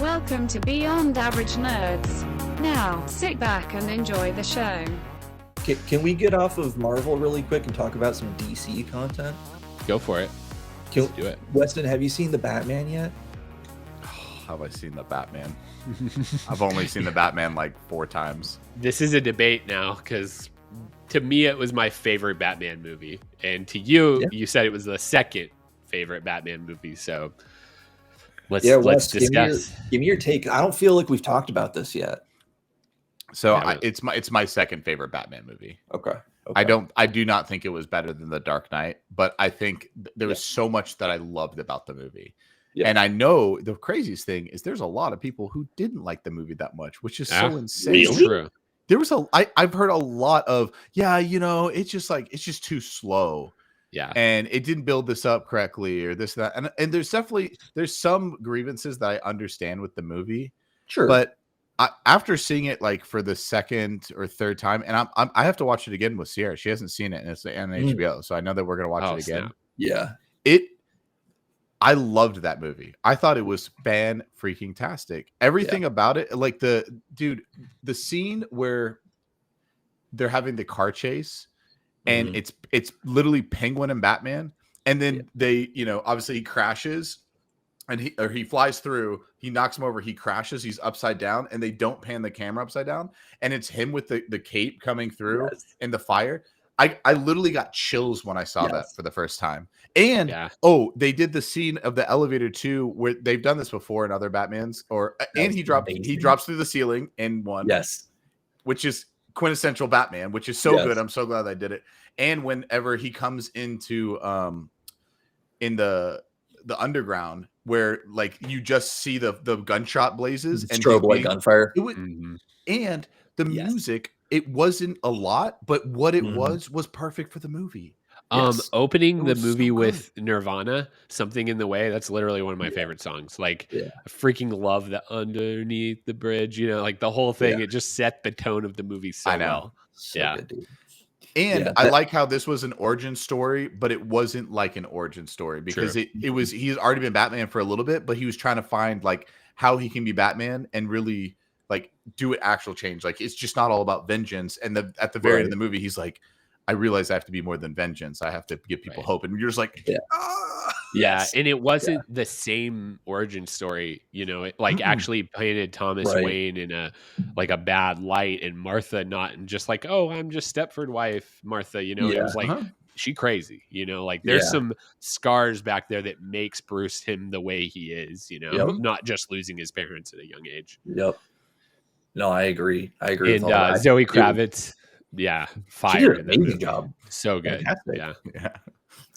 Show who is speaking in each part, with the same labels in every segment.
Speaker 1: Welcome to Beyond Average Nerds. Now, sit back and enjoy the show.
Speaker 2: Can we get off of Marvel really quick and talk about some DC content?
Speaker 3: Go for it. Let's do it.
Speaker 2: Weston, have you seen the Batman yet?
Speaker 4: Have I seen the Batman? I've only seen the Batman like 4 times.
Speaker 3: This is a debate now because to me it was my favorite Batman movie, and to you, you said it was the second favorite Batman movie. So let's discuss.
Speaker 2: Give me your take. I don't feel like we've talked about this yet.
Speaker 4: So it's my second favorite Batman movie.
Speaker 2: Okay.
Speaker 4: I do not think it was better than The Dark Knight, but I think there was so much that I loved about the movie. Yeah. And I know the craziest thing is there's a lot of people who didn't like the movie that much, which is so insane.
Speaker 3: Really? True.
Speaker 4: There was I've heard a lot of, it's just too slow.
Speaker 3: Yeah.
Speaker 4: And it didn't build this up correctly or this, that. And there's some grievances that I understand with the movie.
Speaker 2: Sure.
Speaker 4: But after seeing it like for the second or third time, and I have to watch it again with Sierra. She hasn't seen it, and it's on HBO. So I know that we're going to watch it again.
Speaker 3: Snap.
Speaker 2: Yeah.
Speaker 4: I loved that movie. I thought it was fan-freaking-tastic. Everything about it, like the scene where they're having the car chase, and it's literally Penguin and Batman, and then they, obviously he crashes, and he flies through, he knocks him over, he crashes, he's upside down, and they don't pan the camera upside down, and it's him with the cape coming through in the fire. I literally got chills when I saw that for the first time. And they did the scene of the elevator too, where they've done this before in other Batmans, he drops through the ceiling in one, which is quintessential Batman, which is so good. I'm so glad I did it. And whenever he comes into in the underground, where like you just see the gunshot blazes and
Speaker 2: strobe light gunfire,
Speaker 4: and the music. It wasn't a lot, but what it was perfect for the movie.
Speaker 3: Opening the movie with Nirvana, Something in the Way, that's literally one of my favorite songs. Like, I freaking love the Underneath the Bridge, like the whole thing. It just set the tone of the movie so well.
Speaker 2: So good, dude.
Speaker 4: And I like how this was an origin story, but it wasn't like an origin story because he's already been Batman for a little bit, but he was trying to find like how he can be Batman and really like do an actual change. Like it's just not all about vengeance. And at the very end of the movie, he's like, I realize I have to be more than vengeance. I have to give people hope. And you're just like,
Speaker 3: and it wasn't the same origin story, it like actually painted Thomas Wayne in a bad light, and Martha not, and just like, oh, I'm just Stepford wife Martha, it was like she crazy, like there's some scars back there that makes Bruce him the way he is, not just losing his parents at a young age.
Speaker 2: No, I agree.
Speaker 3: And Zoe Kravitz, fire.
Speaker 2: She did an amazing job.
Speaker 3: So good.
Speaker 2: Fantastic.
Speaker 3: Yeah.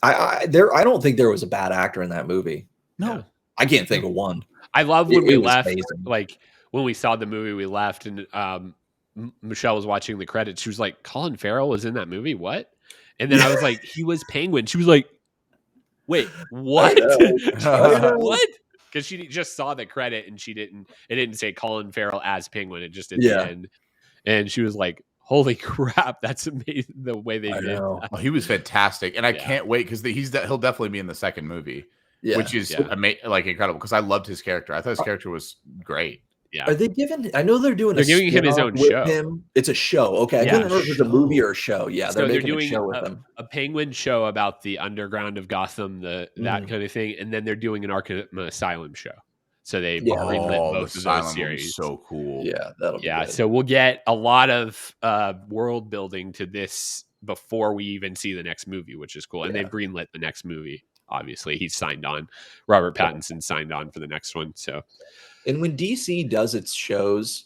Speaker 2: I don't think there was a bad actor in that movie.
Speaker 4: No,
Speaker 2: I can't think of one.
Speaker 3: I love when we left.
Speaker 2: Amazing.
Speaker 3: Like when we saw the movie, we left, and Michelle was watching the credits. She was like, "Colin Farrell was in that movie? What?" And then I was like, "He was Penguin." She was like, "Wait, what? What?" Because she just saw the credit and it didn't say Colin Farrell as Penguin. It just did the end. And she was like, holy crap, that's amazing the way they did that.
Speaker 4: Oh, he was fantastic. And I can't wait because he'll definitely be in the second movie, which is incredible because I loved his character. I thought his character was great.
Speaker 2: Yeah. Are they giving? I know they're
Speaker 3: giving him his own show.
Speaker 2: It's a show. Okay, I couldn't remember if it's a movie or a show. Yeah,
Speaker 3: so
Speaker 2: they're
Speaker 3: doing
Speaker 2: a show with them.
Speaker 3: A Penguin show about the underground of Gotham, that kind of thing, and then they're doing an Arkham Asylum show. So they greenlit both of those series.
Speaker 4: So cool.
Speaker 2: Yeah, that'll be good.
Speaker 3: So we'll get a lot of world building to this before we even see the next movie, which is cool. And they've greenlit the next movie. Obviously, he's signed on. Robert Pattinson signed on for the next one. So.
Speaker 2: And when DC does its shows,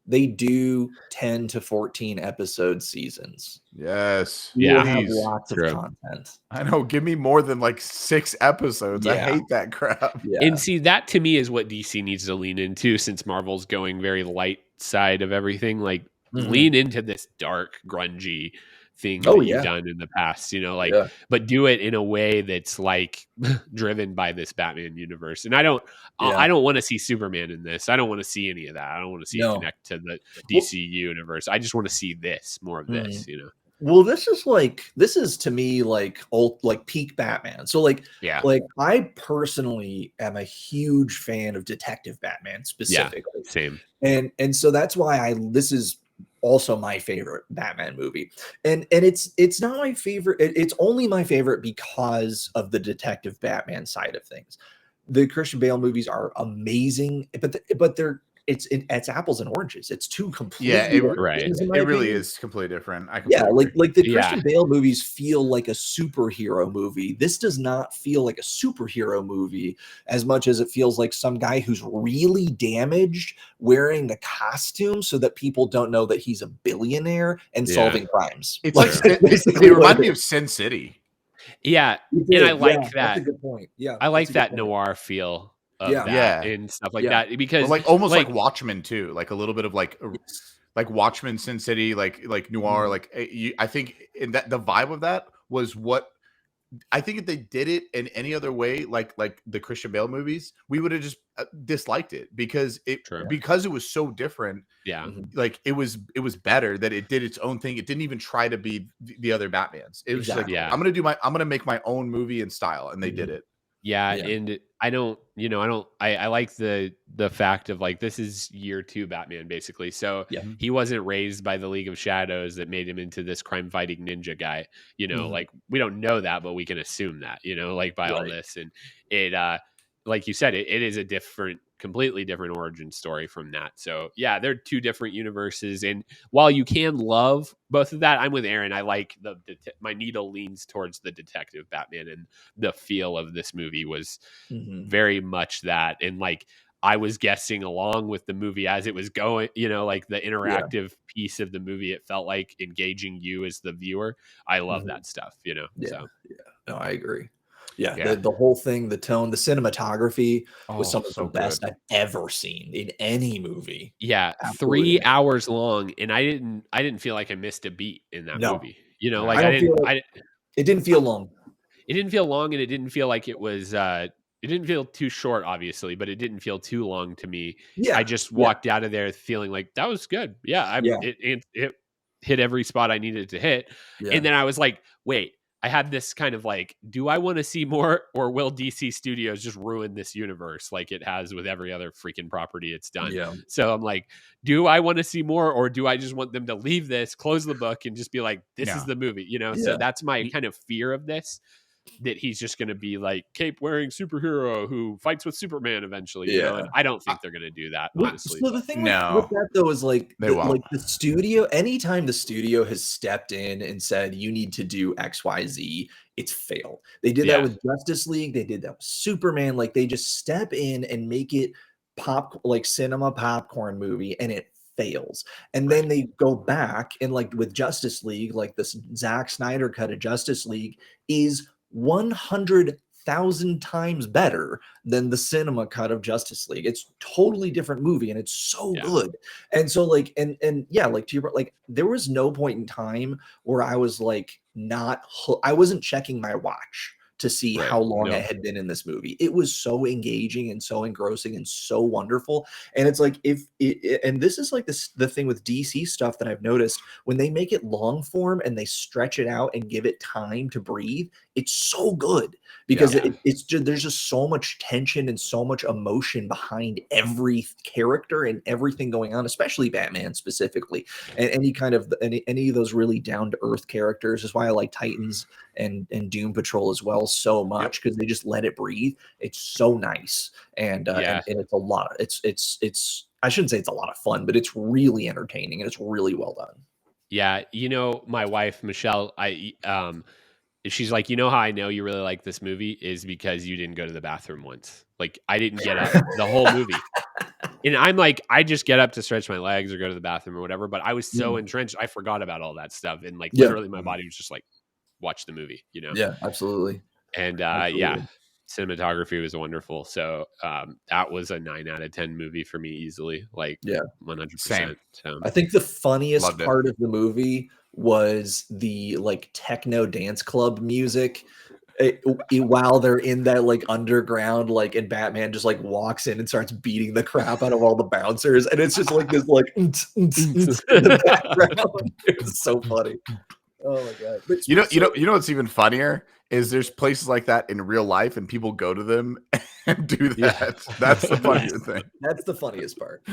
Speaker 2: they do 10 to 14 episode seasons.
Speaker 4: Yes.
Speaker 2: We'll have lots of content.
Speaker 4: I know. Give me more than like 6 episodes. I hate that crap.
Speaker 3: Yeah. And see, that to me is what DC needs to lean into, since Marvel's going very light side of everything. Like lean into this dark, grungy thing
Speaker 2: Oh,
Speaker 3: that you've
Speaker 2: yeah.
Speaker 3: done in the past, you know, like,
Speaker 2: Yeah.
Speaker 3: but do it in a way that's like driven by this Batman universe. And I don't want to see Superman in this. I don't want to see any of that. I don't want to see it
Speaker 2: No.
Speaker 3: connect to the
Speaker 2: Well,
Speaker 3: DC universe. I just want to see more of this, you know?
Speaker 2: well, this is to me like peak Batman. So like I personally am a huge fan of Detective Batman specifically.
Speaker 3: Same.
Speaker 2: And so that's why this is also my favorite Batman movie. And it's not my favorite. It's only my favorite because of the Detective Batman side of things. The Christian Bale movies are amazing, but it's apples and oranges. It's two completely different things, in my
Speaker 4: it really
Speaker 2: opinion.
Speaker 4: is completely different. I
Speaker 2: Yeah,
Speaker 4: completely agree.
Speaker 2: like the Christian Bale movies feel like a superhero movie. This does not feel like a superhero movie as much as it feels like some guy who's really damaged wearing the costume so that people don't know that he's a billionaire and solving crimes.
Speaker 4: It's
Speaker 2: Like,
Speaker 4: it reminded me of Sin City.
Speaker 3: Yeah, and I like that.
Speaker 2: That's a good point. Yeah,
Speaker 3: I like that noir feel of that and stuff like that, because
Speaker 4: like almost like Watchmen too, like a little bit of like Watchmen, Sin City, like noir. Like I think in that the vibe of that was what I think if they did it in any other way, like the Christian Bale movies, we would have just disliked it because it was so different.
Speaker 3: Yeah,
Speaker 4: like it was better that it did its own thing. It didn't even try to be the other Batmans. It was just like, I'm gonna make my own movie in style, and they did it.
Speaker 3: Yeah, and I like the fact of like, this is year 2 Batman basically. So he wasn't raised by the League of Shadows that made him into this crime fighting ninja guy. You know, like we don't know that, but we can assume that, you know, like by all this. And it like you said, it is a completely different origin story from that. So yeah, they're two different universes. And while you can love both of that, I'm with Aaron. I like my needle leans towards the Detective Batman, and the feel of this movie was very much that. And like, I was guessing along with the movie as it was going, you know, like the interactive piece of the movie, it felt like engaging you as the viewer. I love that stuff, you know?
Speaker 2: No, I agree. The whole thing, the tone, the cinematography was some of the best I've ever seen in any movie.
Speaker 3: Yeah,
Speaker 2: Absolutely.
Speaker 3: 3 hours long, and I didn't feel like I missed a beat in that movie. You know, like
Speaker 2: it didn't feel long.
Speaker 3: It didn't feel long, and it didn't feel like it was it didn't feel too short, obviously, but it didn't feel too long to me. I just walked out of there feeling like that was good. It hit every spot I needed to hit. And then I was like, wait, I had this kind of like, do I want to see more, or will DC Studios just ruin this universe like it has with every other freaking property it's done? So I'm like, do I want to see more, or do I just want them to leave this, close the book, and just be like, this is the movie, you know? So that's my kind of fear of this, that he's just going to be like cape wearing superhero who fights with Superman eventually, you know? And I don't think they're going to do that, honestly.
Speaker 2: So the thing with that though is like the studio, anytime the studio has stepped in and said you need to do XYZ, it's failed. They did that with Justice League. They did that with Superman. Like, they just step in and make it cinema popcorn movie, and it fails. And then they go back and like with Justice League, like this Zack Snyder cut of Justice League is 100,000 times better than the cinema cut of Justice League. It's totally different movie, and it's so good. And so like, and like to your, like, there was no point in time where I was like, I wasn't checking my watch to see how long I had been in this movie. It was so engaging and so engrossing and so wonderful. And it's like, and this is like the thing with DC stuff that I've noticed, when they make it long form and they stretch it out and give it time to breathe, it's so good, because it's just, there's just so much tension and so much emotion behind every character and everything going on, especially Batman specifically, and any of those really down to earth characters. Is why I like Titans and Doom Patrol as well so much, because they just let it breathe. It's so nice, and it's a lot. It's I shouldn't say it's a lot of fun, but it's really entertaining and it's really well done.
Speaker 3: Yeah, you know, my wife Michelle, she's like, you know how I know you really like this movie is because you didn't go to the bathroom once. Like, I didn't get up the whole movie. And I'm like, I just get up to stretch my legs or go to the bathroom or whatever. But I was so entrenched, I forgot about all that stuff. And like, literally my body was just like, watch the movie, you know?
Speaker 2: Yeah, absolutely.
Speaker 3: And
Speaker 2: absolutely.
Speaker 3: cinematography was wonderful. So that was a 9 out of 10 movie for me easily, like 100%.
Speaker 4: Same.
Speaker 3: So
Speaker 2: I think the funniest
Speaker 4: Loved it.
Speaker 2: part of the movie was the like techno dance club music. While they're in that like underground, like, and Batman just like walks in and starts beating the crap out of all the bouncers, and it's just like this like in the background. It's so funny. Oh my god! But
Speaker 4: You know what's even funnier is there's places like that in real life, and people go to them and do that.
Speaker 3: Yeah.
Speaker 4: That's the funniest thing.
Speaker 2: That's the funniest part.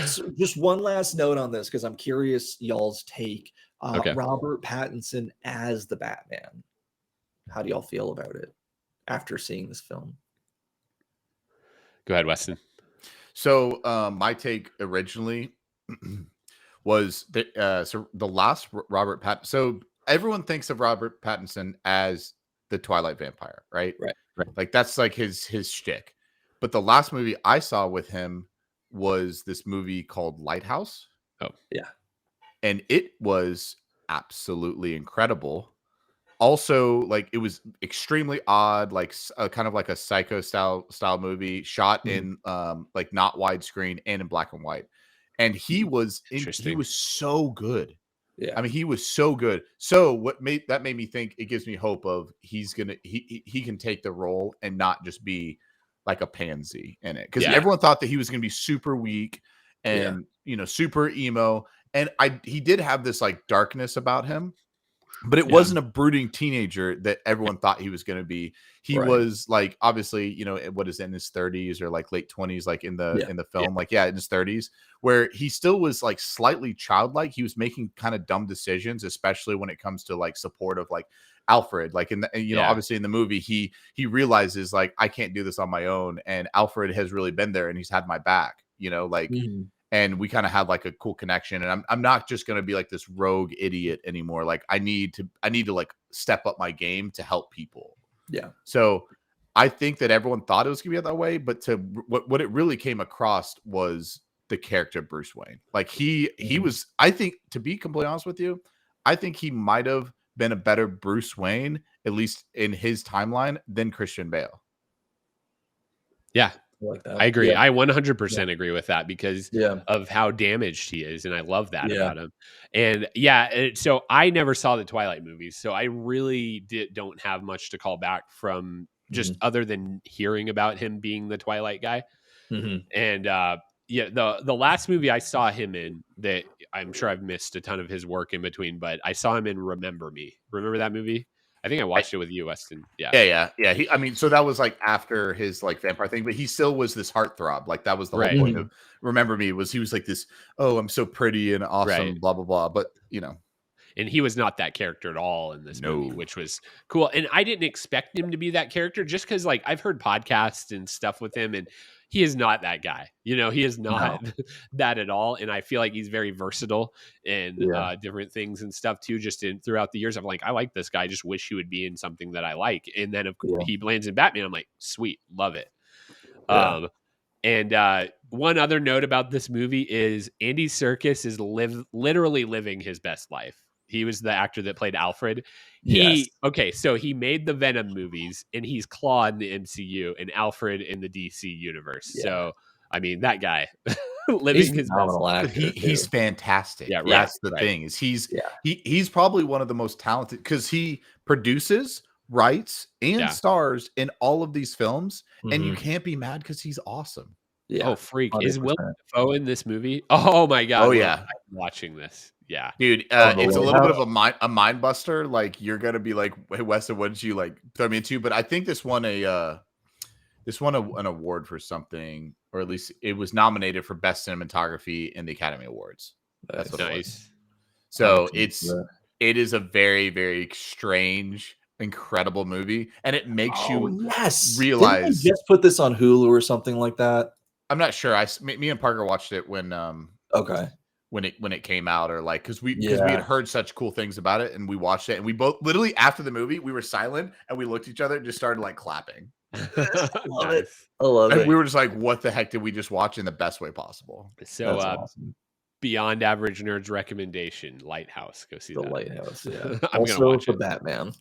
Speaker 2: So just one last note on this because I'm curious y'all's take.
Speaker 3: Okay.
Speaker 2: Robert Pattinson as the Batman. How do y'all feel about it after seeing this film?
Speaker 3: Go ahead, Weston.
Speaker 4: So my take originally was that so the last Robert Pattinson. So everyone thinks of Robert Pattinson as the Twilight vampire, right?
Speaker 2: Right.
Speaker 4: Like that's like his shtick. But the last movie I saw with him was this movie called Lighthouse.
Speaker 3: Oh
Speaker 2: yeah,
Speaker 4: and it was absolutely incredible. Also, like it was extremely odd, like kind of like a Psycho style movie shot in like not widescreen and in black and white. And he was so good.
Speaker 2: Yeah.
Speaker 4: I mean, he was so good. So what made me think it gives me hope of he can take the role and not just be like a pansy in it. Because everyone thought that he was gonna be super weak and super emo. And he did have this like darkness about him. But it wasn't a brooding teenager that everyone thought he was going to be. He was like, obviously, what is in his 30s or like late 20s, like in the film, in his 30s, where he still was like slightly childlike. He was making kind of dumb decisions, especially when it comes to like support of like Alfred. Like obviously in the movie, he realizes like I can't do this on my own, and Alfred has really been there and he's had my back. And we kind of had like a cool connection. And I'm not just going to be like this rogue idiot anymore. Like I need to like step up my game to help people.
Speaker 2: Yeah.
Speaker 4: So I think that everyone thought it was going to be that way, but what it really came across was the character Bruce Wayne. Like he was, I think, to be completely honest with you, I think he might have been a better Bruce Wayne, at least in his timeline, than Christian Bale.
Speaker 3: Yeah.
Speaker 2: Like that.
Speaker 3: I agree. I 100% agree with that because of how damaged he is. And I love that about him. And so I never saw the Twilight movies. So I really don't have much to call back from just other than hearing about him being the Twilight guy. And the last movie I saw him in that I'm sure I've missed a ton of his work in between, but I saw him in Remember Me. Remember that movie? I think I watched it with you, Weston. Yeah.
Speaker 4: So that was like after his like vampire thing, but he still was this heartthrob. Like that was the whole point of Remember Me he was like this, oh, I'm so pretty and awesome, blah, blah, blah. But
Speaker 3: and he was not that character at all in this movie, which was cool. And I didn't expect him to be that character just because like I've heard podcasts and stuff with him and he is not that guy. He is not that at all. And I feel like he's very versatile in different things and stuff too. Just throughout the years, I'm like, I like this guy. I just wish he would be in something that I like. And then of course he lands in Batman. I'm like, sweet, love it. Yeah. And one other note about this movie is Andy Serkis is literally living his best life. He was the actor that played Alfred. So he made the Venom movies and he's Claw in the MCU and Alfred in the DC universe. Yeah. So, I mean, that guy living his best life.
Speaker 4: He's fantastic.
Speaker 3: Yeah, right,
Speaker 4: that's the thing is he's probably one of the most talented because he produces, writes, and stars in all of these films. And you can't be mad because he's awesome.
Speaker 3: Yeah. Oh, freak. 100%. Is Willem Dafoe in this movie? Oh, my God.
Speaker 4: Oh, yeah.
Speaker 3: I'm watching this. Yeah,
Speaker 4: dude, it's a little bit of a mind buster. Like you're gonna be like, "Hey, Weston, what did you like throw me into?" But I think this won an award for something, or at least it was nominated for best cinematography in the Academy Awards. That's what it was. So it is a very, very strange, incredible movie, and it makes you realize.
Speaker 2: Didn't they just put this on Hulu or something like that?
Speaker 4: I'm not sure. Me and Parker watched it when when it came out, or like because we had heard such cool things about it and we watched it and we both literally after the movie we were silent and we looked at each other and just started like clapping.
Speaker 2: I love it.
Speaker 4: We were just like, what the heck did we just watch in the best way possible?
Speaker 3: So awesome. Beyond Average Nerds recommendation, Lighthouse. Go see
Speaker 2: the
Speaker 3: that.
Speaker 2: Lighthouse. Yeah.
Speaker 3: I'm
Speaker 2: also
Speaker 3: gonna watch
Speaker 2: the Batman.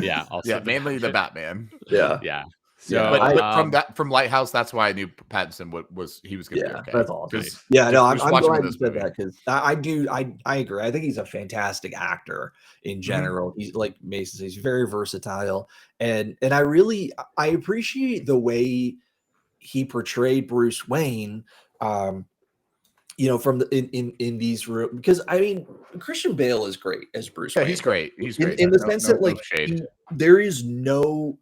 Speaker 3: Yeah. Also
Speaker 4: mainly the Batman.
Speaker 2: Yeah.
Speaker 3: Yeah. So,
Speaker 2: Yeah,
Speaker 4: but from Lighthouse, that's why I knew Pattinson he was going to be okay.
Speaker 2: That's awesome.
Speaker 4: Because
Speaker 2: Yeah, no, I'm
Speaker 4: just watching
Speaker 2: glad
Speaker 4: him in
Speaker 2: you
Speaker 4: this
Speaker 2: said
Speaker 4: movie.
Speaker 2: that because I agree. I think he's a fantastic actor in general. He's like Mason says, he's very versatile, and I appreciate the way he portrayed Bruce Wayne. From the in these because I mean Christian Bale is great as Bruce
Speaker 4: Yeah,
Speaker 2: Wayne.
Speaker 4: he's great. He's
Speaker 2: in,
Speaker 4: great.
Speaker 2: in the sense that like
Speaker 4: shade.
Speaker 2: there is no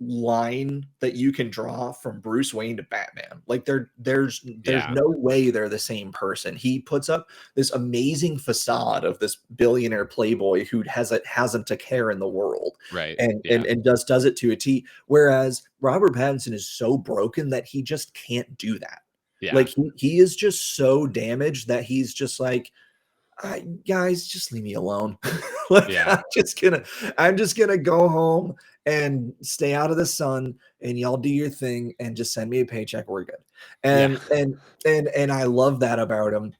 Speaker 2: line that you can draw from Bruce Wayne to Batman. Like there's no way they're the same person. He puts up this amazing facade of this billionaire playboy who hasn't a care in the world.
Speaker 3: Right.
Speaker 2: And does it to a T. Whereas Robert Pattinson is so broken that he just can't do that.
Speaker 3: Yeah.
Speaker 2: Like he is just so damaged that he's just like, guys, just leave me alone. I'm just gonna go home and stay out of the sun, and y'all do your thing, and just send me a paycheck. We're good. And I love that about him.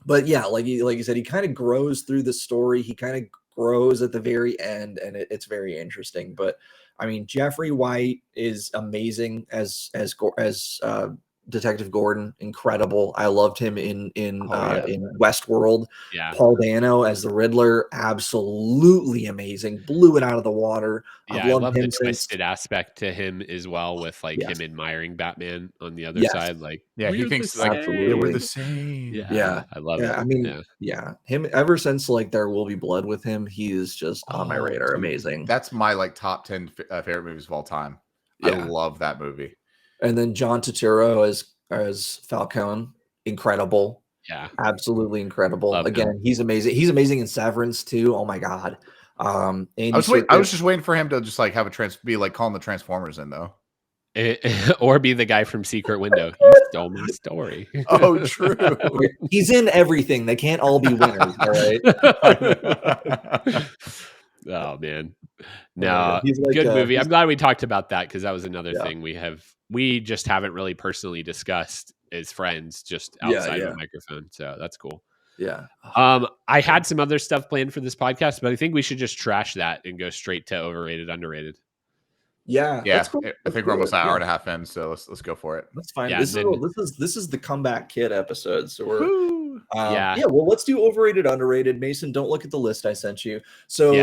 Speaker 2: But yeah, like you said, he kind of grows through the story. He kind of grows at the very end, and it's very interesting. But I mean, Jeffrey White is amazing as Detective Gordon, incredible. I loved him in Westworld.
Speaker 3: Yeah.
Speaker 2: Paul Dano as the Riddler, absolutely amazing. Blew it out of the water.
Speaker 3: Yeah, I love the twisted aspect to him as well, with like him admiring Batman on the other side. Like,
Speaker 4: he thinks like we're the same.
Speaker 2: Yeah,
Speaker 3: I love it.
Speaker 2: I mean, him ever since like There Will Be Blood with him, he is just on my radar. Dude, amazing.
Speaker 4: That's my like top 10 favorite movies of all time. I love that movie.
Speaker 2: And then John Turturro as Falcone, incredible.
Speaker 3: Yeah,
Speaker 2: absolutely incredible.
Speaker 3: Love
Speaker 2: Again,
Speaker 3: him.
Speaker 2: He's amazing. He's amazing in Severance too. Oh my god.
Speaker 4: I was just waiting for him to just like have be like calling the Transformers in though,
Speaker 3: or be the guy from Secret Window. You stole my story.
Speaker 4: Oh, true.
Speaker 2: He's in everything. They can't all be winners. All right.
Speaker 3: Oh man, no, like, good movie. I'm glad we talked about that because that was another thing we just haven't really personally discussed as friends, just outside of a microphone. So that's cool.
Speaker 2: Yeah.
Speaker 3: I had some other stuff planned for this podcast, but I think we should just trash that and go straight to overrated, underrated.
Speaker 2: Yeah.
Speaker 4: Cool. I think we're almost an hour and a half in, so let's go for it.
Speaker 2: That's fine. Yeah, this is the comeback kid episode. So we're well, let's do overrated, underrated. Mason, don't look at the list I sent you. So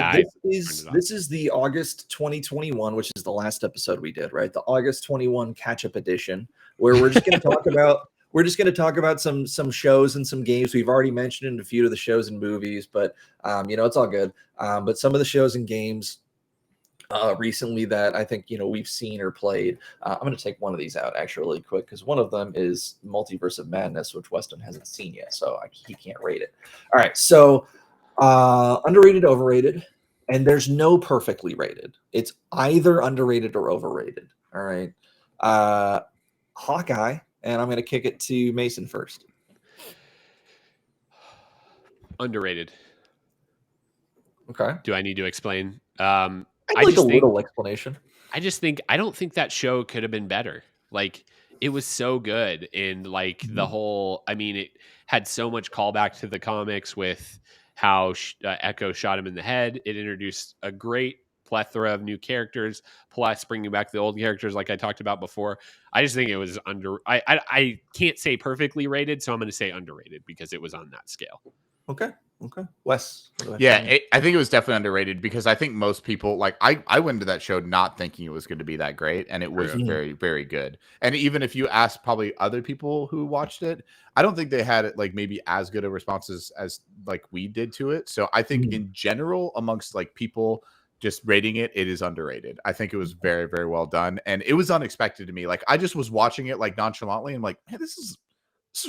Speaker 2: this is the August 2021, which is the last episode we did, right? The August 21 catch-up edition, where we're just going to talk about some shows and some games. We've already mentioned a few of the shows and movies, but it's all good. But some of the shows and games recently that I think we've seen or played. I'm going to take one of these out actually really quick because one of them is Multiverse of Madness, which Weston hasn't seen yet, so he can't rate it. All right, so underrated, overrated, and there's no perfectly rated. It's either underrated or overrated. All right, Hawkeye, and I'm going to kick it to Mason first.
Speaker 3: Underrated.
Speaker 2: Okay.
Speaker 3: Do I need to explain?
Speaker 2: I'd like a little explanation.
Speaker 3: I don't think that show could have been better. Like, it was so good. And like the whole, I mean, it had so much callback to the comics with how Echo shot him in the head. It introduced a great plethora of new characters, plus bringing back the old characters like I talked about before. I just think it was I can't say perfectly rated, so I'm going to say underrated because it was on that scale.
Speaker 2: Okay. Wes.
Speaker 4: I think it was definitely underrated because I think most people like I went into that show not thinking it was going to be that great, and it was very, very good. And even if you ask probably other people who watched it, I don't think they had it like maybe as good of responses as like we did to it. So I think in general amongst like people just rating it is underrated. I think it was very, very well done, and it was unexpected to me. Like I just was watching it like nonchalantly and like, hey, this is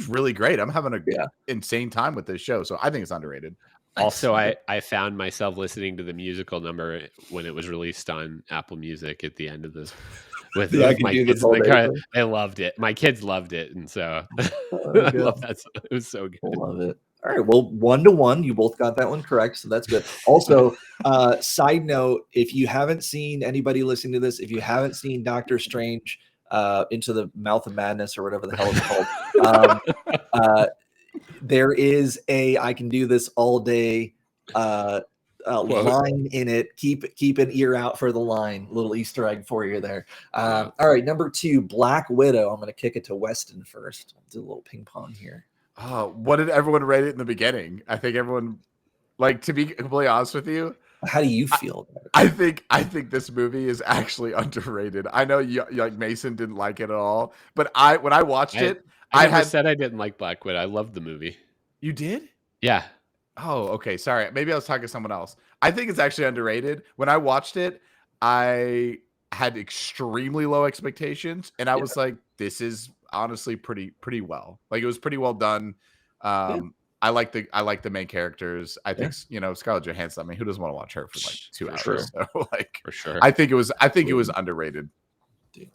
Speaker 4: really great. I'm having a insane time with this show. So I think it's underrated.
Speaker 3: Also, I found myself listening to the musical number when it was released on Apple Music at the end of this with my kids in the car. They loved it. My kids loved it. And so I love that. It was so good.
Speaker 2: I love it. All right. Well, 1-1, you both got that one correct. So that's good. Also, side note, if you haven't seen anybody listening to this, if you haven't seen Doctor Strange, Into the Mouth of Madness or whatever the hell it's called. There is I can do this all day line in it. Keep an ear out for the line. Little Easter egg for you there. All right, number 2, Black Widow. I'm going to kick it to Weston first. I'll do a little ping pong here.
Speaker 4: What did everyone rate it in the beginning? I think everyone, like, to be completely honest with you,
Speaker 2: how do you feel about it?
Speaker 4: I think this movie is actually underrated. I know you like Mason didn't like it at all, but when I watched it,
Speaker 3: I said I didn't like Black Widow. I loved the movie.
Speaker 4: You did?
Speaker 3: Yeah.
Speaker 4: Oh, okay. Sorry. Maybe I was talking to someone else. I think it's actually underrated. When I watched it, I had extremely low expectations, and I was like, this is honestly pretty well. Like, it was pretty well done. I like the main characters. I think Scarlett Johansson. I mean, who doesn't want to watch her for like 2 hours?
Speaker 2: Sure.
Speaker 4: So, like,
Speaker 3: for sure.
Speaker 4: I think it was underrated.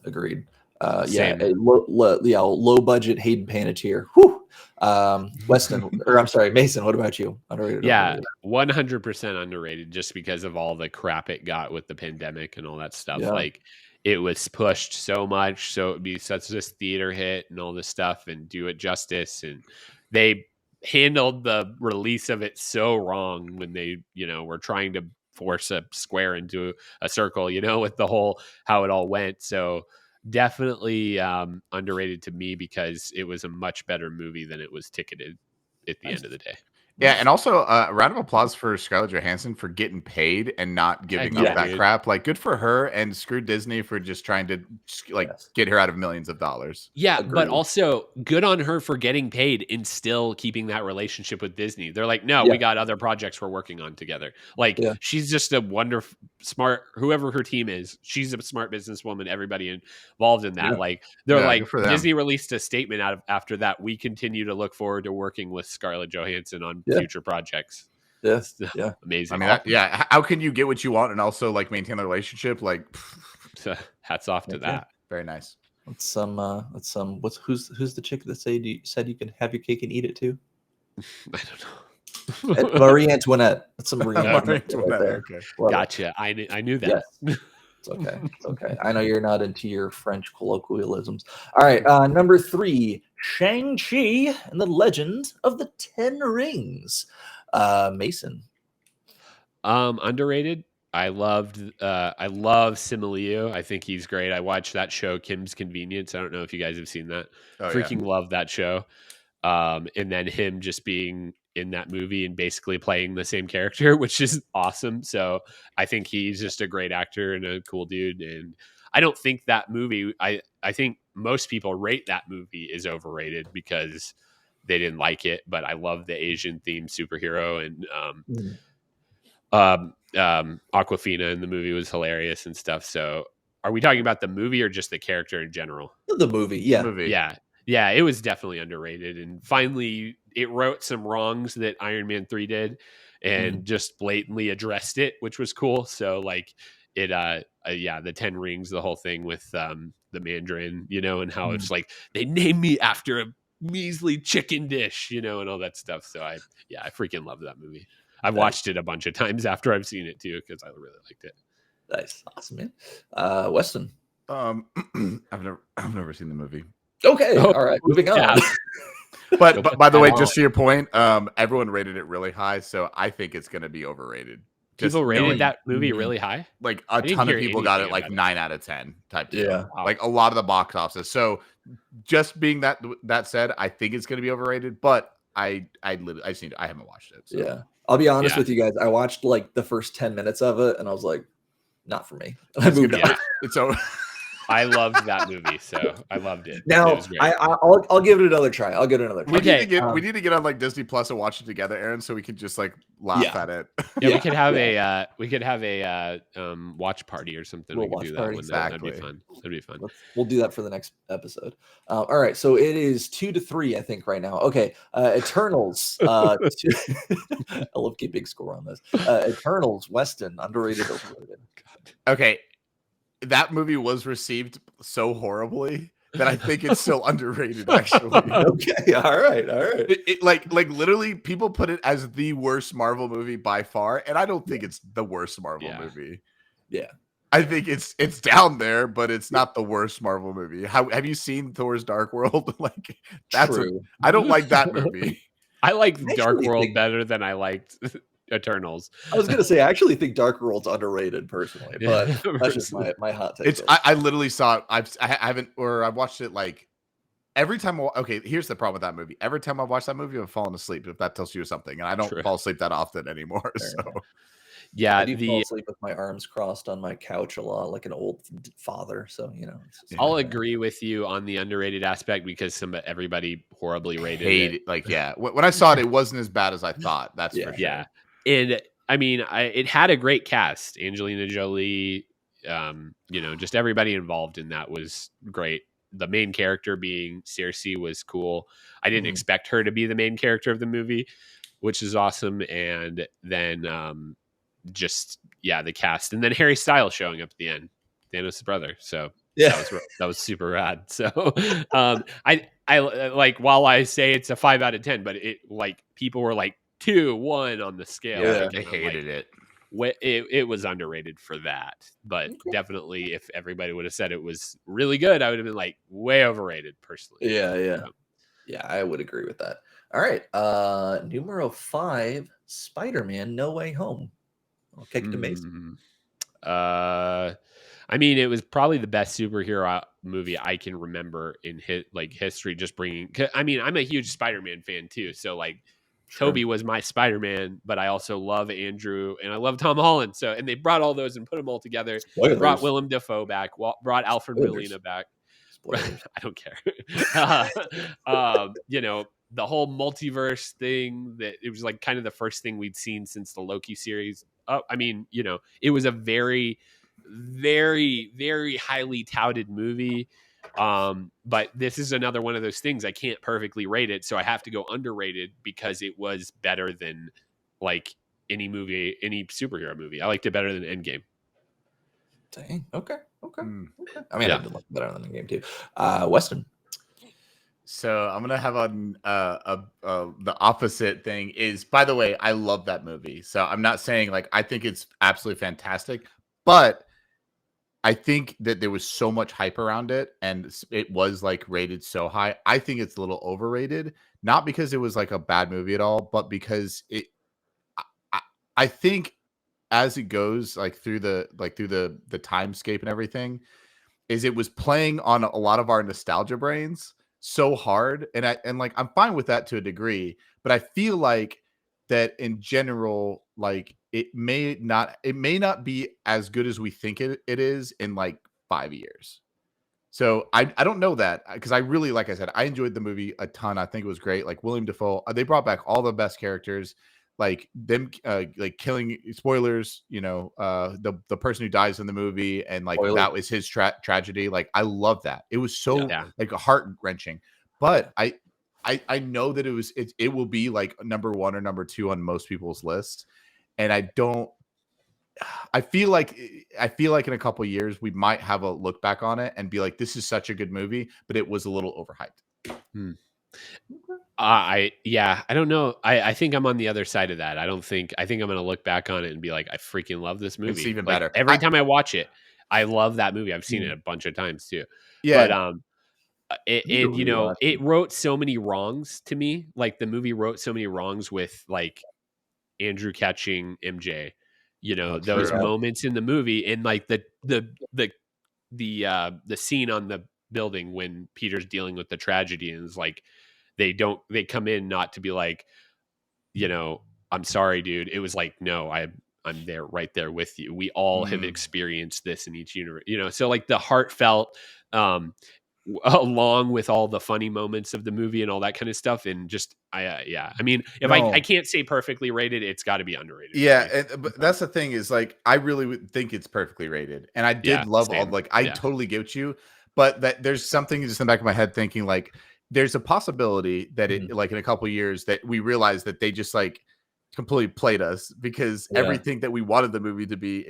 Speaker 2: Agreed.
Speaker 3: Same.
Speaker 2: Low budget Hayden Panettiere. Whew. Weston, or I'm sorry, Mason. What about you? Underrated?
Speaker 3: Yeah, 100% underrated, just because of all the crap it got with the pandemic and all that stuff.
Speaker 2: Yeah.
Speaker 3: Like, it was pushed so much, so it'd be such this theater hit and all this stuff, and do it justice. And they handled the release of it so wrong when they, were trying to force a square into a circle, with the whole how it all went. So definitely underrated to me, because it was a much better movie than it was ticketed at the end of the day.
Speaker 4: Yeah, and also a round of applause for Scarlett Johansson for getting paid and not giving up that crap. Like, good for her, and screw Disney for just trying to get her out of millions of dollars.
Speaker 3: Yeah,
Speaker 2: Agreed.
Speaker 3: But also good on her for getting paid and still keeping that relationship with Disney. They're like, no, we got other projects we're working on together. Like, she's just a wonderful, smart, whoever her team is, she's a smart businesswoman. Everybody involved in that. Like, they're like, Disney released a statement after that. We continue to look forward to working with Scarlett Johansson on future projects.
Speaker 2: Yeah.
Speaker 3: Amazing.
Speaker 4: I mean, how can you get what you want and also like maintain the relationship? Like,
Speaker 3: hats off to that.
Speaker 4: Very nice.
Speaker 2: Who's the chick that said you can have your cake and eat it too?
Speaker 3: I don't know.
Speaker 2: Marie Antoinette. That's some Marie Antoinette right there.
Speaker 4: Okay.
Speaker 3: Gotcha. I knew that.
Speaker 2: Yes. It's okay. It's okay. I know you're not into your French colloquialisms. All right. Number 3, Shang-Chi and the Legend of the Ten Rings. Mason.
Speaker 3: Underrated. I love Simu Liu. I think he's great. I watched that show, Kim's Convenience. I don't know if you guys have seen that. Love that show. And then him just being in that movie and basically playing the same character, which is awesome. So I think he's just a great actor and a cool dude. And I don't think that movie, I think most people rate that movie is overrated because they didn't like it, but I love the Asian themed superhero, and Aquafina in the movie was hilarious and stuff. So are we talking about the movie or just the character in general?
Speaker 2: The movie. Yeah.
Speaker 3: Yeah, it was definitely underrated. And finally, it wrote some wrongs that Iron Man 3 did and just blatantly addressed it, which was cool. So, like, it, the 10 Rings, the whole thing with the Mandarin, and how it's like, they named me after a measly chicken dish, and all that stuff. So, I freaking love that movie. I've watched it a bunch of times after I've seen it, too, because I really liked it.
Speaker 2: Nice. Awesome, man. Weston.
Speaker 4: I've never seen the movie.
Speaker 2: Okay. All right. Moving on.
Speaker 3: Yeah.
Speaker 4: But by the way, just to your point, everyone rated it really high, so I think it's going to be overrated.
Speaker 3: People rated that movie really high?
Speaker 4: Like, a ton of people got it like 9 out of 10 type deal.
Speaker 2: Yeah.
Speaker 3: Wow.
Speaker 4: Like, a lot of the box office. So just being that said, I think it's going to be overrated, but I haven't watched it. So.
Speaker 2: Yeah. I'll be honest with you guys. I watched like the first 10 minutes of it and I was like, not for me. I moved on.
Speaker 4: It's over.
Speaker 3: I loved that movie, so I loved it.
Speaker 2: Now, I'll give it another try. I'll give it another try.
Speaker 4: We need to get on like Disney Plus and watch it together, Aaron, so we can just like laugh at it.
Speaker 3: Yeah, we could have a watch party or something. We could do that one.
Speaker 4: Exactly.
Speaker 3: That'd be fun.
Speaker 2: We'll do that for the next episode. All right, so it is 2-3, I think, right now. Okay, Eternals. I love keeping score on this. Eternals, Weston, underrated, overrated.
Speaker 4: Okay. That movie was received so horribly that I think it's still underrated, actually.
Speaker 2: Okay, all right.
Speaker 4: It like literally, people put it as the worst Marvel movie by far, and I don't think it's the worst Marvel movie.
Speaker 2: Yeah,
Speaker 4: I think it's down there, but it's not the worst Marvel movie. Have you seen Thor's Dark World? Like, that's
Speaker 2: true.
Speaker 4: I don't like that movie.
Speaker 3: I like Dark World better than I liked Eternals.
Speaker 2: I was gonna say I actually think Dark World's underrated personally, but that's just my hot take.
Speaker 4: I literally saw it. I haven't, or I've watched it like every time. Okay, here's the problem with that movie. Every time I watch that movie, I've fallen asleep. If that tells you something, and I don't fall asleep that often anymore.
Speaker 2: Fair enough.
Speaker 3: Yeah,
Speaker 2: I do fall asleep with my arms crossed on my couch a lot, like an old father. So
Speaker 3: I'll agree with you on the underrated aspect because everybody horribly rated it.
Speaker 4: Like, when I saw it, it wasn't as bad as I thought. That's for sure.
Speaker 3: Yeah, and I mean, it had a great cast. Angelina Jolie, just everybody involved in that was great. The main character being Cersei was cool. I didn't expect her to be the main character of the movie, which is awesome. And then the cast, and then Harry Styles showing up at the end, Thanos' brother. So that was super rad. So I like, while I say it's a 5 out of 10, but it, like, people were like 2, 1 on the scale.
Speaker 4: Yeah, they hated it.
Speaker 3: It was underrated for that, but definitely if everybody would have said it was really good, I would have been like, way overrated personally.
Speaker 2: Yeah, I would agree with that. All right, numero 5, Spider-Man: No Way Home. I'll kick it to Mason.
Speaker 3: I mean, it was probably the best superhero movie I can remember in history. Just bringing, I mean, I'm a huge Spider-Man fan too, so like, Toby was my Spider-Man, but I also love Andrew and I love Tom Holland. So, and they brought all those and put them all together. Brought Willem Dafoe back, brought Alfred Molina back. I don't care. The whole multiverse thing, that it was like kind of the first thing we'd seen since the Loki series. I mean, it was a very, very, very highly touted movie. But this is another one of those things I can't perfectly rate it, so I have to go underrated because it was better than like any superhero movie. I liked it better than Endgame.
Speaker 2: Dang. Okay. I mean, I did like better than Endgame too. Weston.
Speaker 4: So I'm gonna have the opposite thing. Is, by the way, I love that movie. So I'm not saying like I think it's absolutely fantastic, but I think that there was so much hype around it and it was like rated so high. I think it's a little overrated, not because it was like a bad movie at all, but because I think as it goes like through the timescape and everything, is it was playing on a lot of our nostalgia brains so hard. And like, I'm fine with that to a degree, but I feel like that in general, like, it may not be as good as we think it is in like 5 years. So I don't know that, because I really, like I said, I enjoyed the movie a ton. I think it was great. Like William Dafoe, they brought back all the best characters, like them, like killing, spoilers, the person who dies in the movie, and like that was his tragedy. Like, I love that. It was so like heart wrenching. But I know that it will be like number 1 or number 2 on most people's list. And I feel like in a couple of years we might have a look back on it and be like, this is such a good movie, but it was a little overhyped.
Speaker 3: I don't know. I think I'm on the other side of that. I think I'm going to look back on it and be like, I freaking love this movie.
Speaker 4: It's even
Speaker 3: like,
Speaker 4: better.
Speaker 3: Every time I watch it, I love that movie. I've seen it a bunch of times too.
Speaker 4: Yeah.
Speaker 3: But it wrote so many wrongs to me. Like, the movie wrote so many wrongs with like Andrew catching MJ, those moments in the movie, and like the scene on the building when Peter's dealing with the tragedy, and it's like they come in not to be like, I'm sorry, dude. It was like, no, I'm there, right there with you. We all have experienced this in each universe, so like the heartfelt, along with all the funny moments of the movie and all that kind of stuff. And just, I mean, if I can't say perfectly rated, it's got to be underrated.
Speaker 4: Yeah. But that's the thing, is like, I really would think it's perfectly rated. And I did love all, like, I totally get you, but that there's something just in the back of my head thinking like, there's a possibility that it, like in a couple of years, that we realize that they just like completely played us, because everything that we wanted the movie to be,